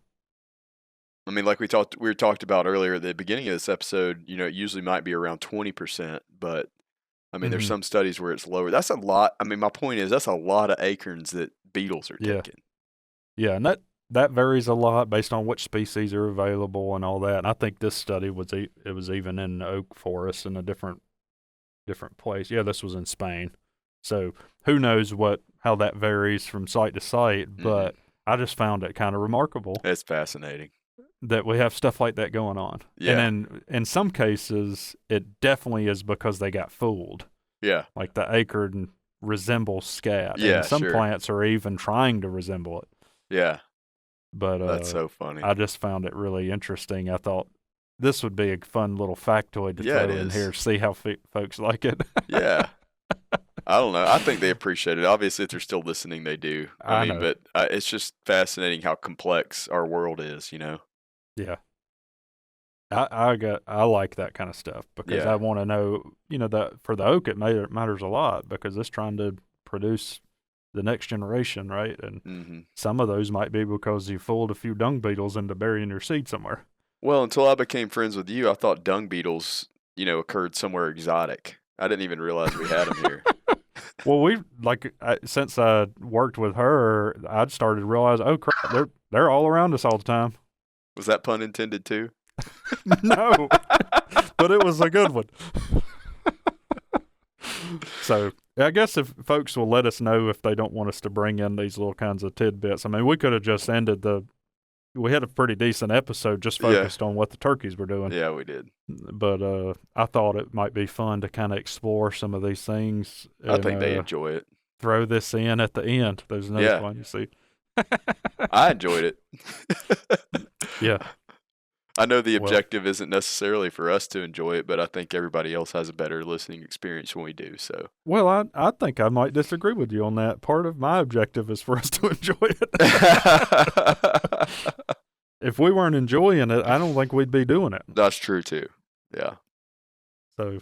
Speaker 3: I mean, like we talked about earlier at the beginning of this episode, you know, it usually might be around 20%, but I mean, there's some studies where it's lower. That's a lot. I mean, my point is that's a lot of acorns that beetles are taking.
Speaker 1: Yeah, and that varies a lot based on which species are available and all that. And I think this study was it was even in oak forest in a different place. Yeah, this was in Spain. So who knows how that varies from site to site, but I just found it kind of remarkable.
Speaker 3: It's fascinating
Speaker 1: that we have stuff like that going on.
Speaker 3: Yeah.
Speaker 1: And then in some cases, it definitely is because they got fooled.
Speaker 3: Yeah.
Speaker 1: Like the acorn resembles scat.
Speaker 3: Yeah,
Speaker 1: and some
Speaker 3: sure.
Speaker 1: plants are even trying to resemble it.
Speaker 3: Yeah.
Speaker 1: But
Speaker 3: that's so funny.
Speaker 1: I just found it really interesting. I thought this would be a fun little factoid to throw in here, see how folks like it.
Speaker 3: Yeah. I don't know. I think they appreciate it. Obviously, if they're still listening, they do. I mean,
Speaker 1: know.
Speaker 3: But it's just fascinating how complex our world is,
Speaker 1: Yeah. I like that kind of stuff because I want to know, that for the oak it matters a lot because it's trying to produce the next generation, right? And some of those might be because you fooled a few dung beetles into burying your seed somewhere.
Speaker 3: Well, until I became friends with you, I thought dung beetles, occurred somewhere exotic. I didn't even realize we had them here.
Speaker 1: Well, since I worked with her, I'd started to realize, oh crap, they're all around us all the time.
Speaker 3: Was that pun intended too?
Speaker 1: No, but it was a good one. So I guess if folks will let us know if they don't want us to bring in these little kinds of tidbits. I mean, we could have just ended we had a pretty decent episode just focused on what the turkeys were doing.
Speaker 3: Yeah, we did.
Speaker 1: But I thought it might be fun to kind of explore some of these things.
Speaker 3: I think they enjoy it.
Speaker 1: Throw this in at the end. There's another one, you see.
Speaker 3: I enjoyed it.
Speaker 1: Yeah.
Speaker 3: I know the objective isn't necessarily for us to enjoy it, but I think everybody else has a better listening experience when we do. So,
Speaker 1: well, I think I might disagree with you on that. Part of my objective is for us to enjoy it. If we weren't enjoying it, I don't think we'd be doing it.
Speaker 3: That's true too. Yeah.
Speaker 1: So,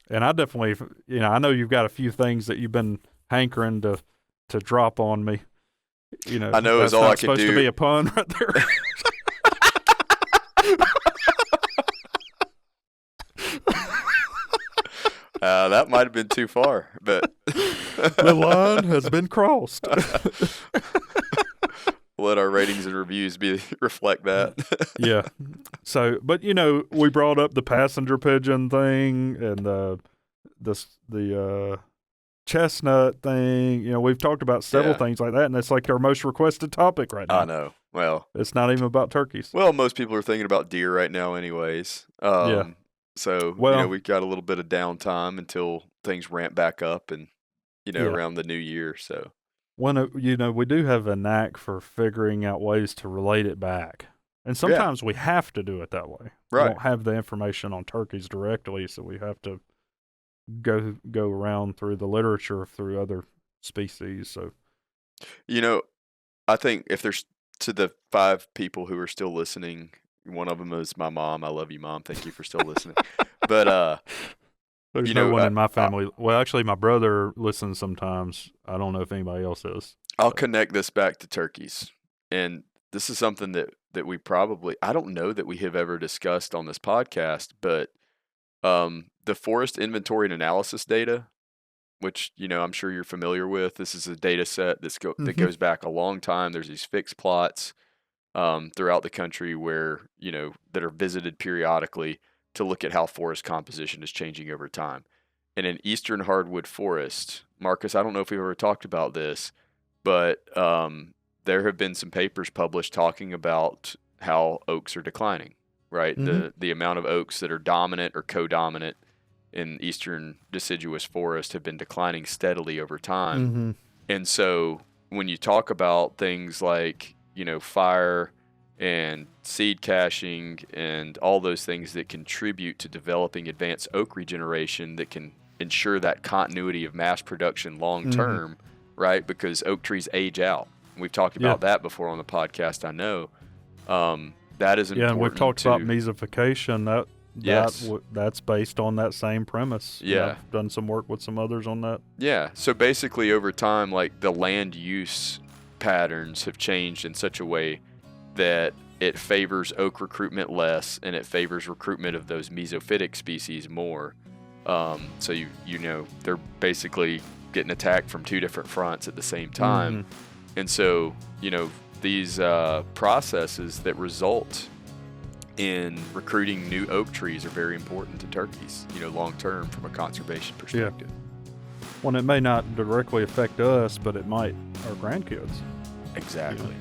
Speaker 1: and I definitely, I know you've got a few things that you've been hankering to drop on me.
Speaker 3: I know it's all I could do.
Speaker 1: Supposed to be a pun right there.
Speaker 3: That might have been too far, but
Speaker 1: the line has been crossed.
Speaker 3: Let our ratings and reviews reflect that.
Speaker 1: Yeah. So, but we brought up the passenger pigeon thing and the chestnut thing. We've talked about several things like that, and it's like our most requested topic right now.
Speaker 3: I know. Well,
Speaker 1: it's not even about turkeys.
Speaker 3: Well, most people are thinking about deer right now, anyways.
Speaker 1: Yeah.
Speaker 3: So we've got a little bit of downtime until things ramp back up, and around the new year. So
Speaker 1: we do have a knack for figuring out ways to relate it back, and sometimes we have to do it that way.
Speaker 3: Right.
Speaker 1: We don't have the information on turkeys directly, so we have to go around through the literature through other species. So,
Speaker 3: I think if there's to the 5 people who are still listening, one of them is my mom. I love you, Mom. Thank you for still listening. But
Speaker 1: there's no one in my family. Well, actually, my brother listens sometimes. I don't know if anybody else is.
Speaker 3: I'll connect this back to turkeys, and this is something that we probably, I don't know that we have ever discussed on this podcast, but the forest inventory and analysis data, which I'm sure you're familiar with. This is a data set that goes back a long time. There's these fixed plots throughout the country where that are visited periodically to look at how forest composition is changing over time. And in eastern hardwood forest, Marcus, I don't know if we've ever talked about this, but there have been some papers published talking about how oaks are declining. Right, the amount of oaks that are dominant or co-dominant in eastern deciduous forest have been declining steadily over time. And so when you talk about things like fire and seed caching and all those things that contribute to developing advanced oak regeneration that can ensure that continuity of mass production long term, right? Because oak trees age out. We've talked about that before on the podcast, I know. That is important.
Speaker 1: Yeah, and we've talked about mesophication. That's based on that same premise.
Speaker 3: Yeah.
Speaker 1: I've done some work with some others on that.
Speaker 3: Yeah. So basically over time, like the land use patterns have changed in such a way that it favors oak recruitment less and it favors recruitment of those mesophytic species more. So they're basically getting attacked from 2 different fronts at the same time. And so, these processes that result in recruiting new oak trees are very important to turkeys, long term from a conservation perspective.
Speaker 1: Well, it may not directly affect us, but it might our grandkids.
Speaker 3: Exactly.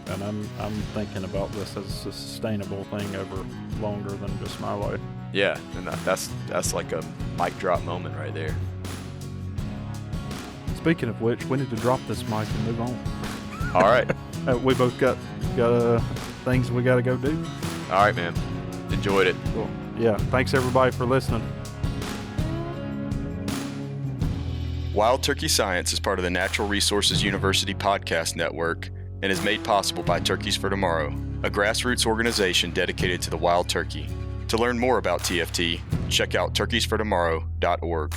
Speaker 1: And I'm thinking about this as a sustainable thing over longer than just my life.
Speaker 3: Yeah, and that's like a mic drop moment right there.
Speaker 1: Speaking of which, we need to drop this mic and move on.
Speaker 3: All right.
Speaker 1: We both got things we got to go do.
Speaker 3: All right, man. Enjoyed it.
Speaker 1: Cool. Yeah. Thanks everybody for listening.
Speaker 2: Wild Turkey Science is part of the Natural Resources University podcast network and is made possible by Turkeys for Tomorrow, a grassroots organization dedicated to the wild turkey. To learn more about TFT, check out turkeysfortomorrow.org.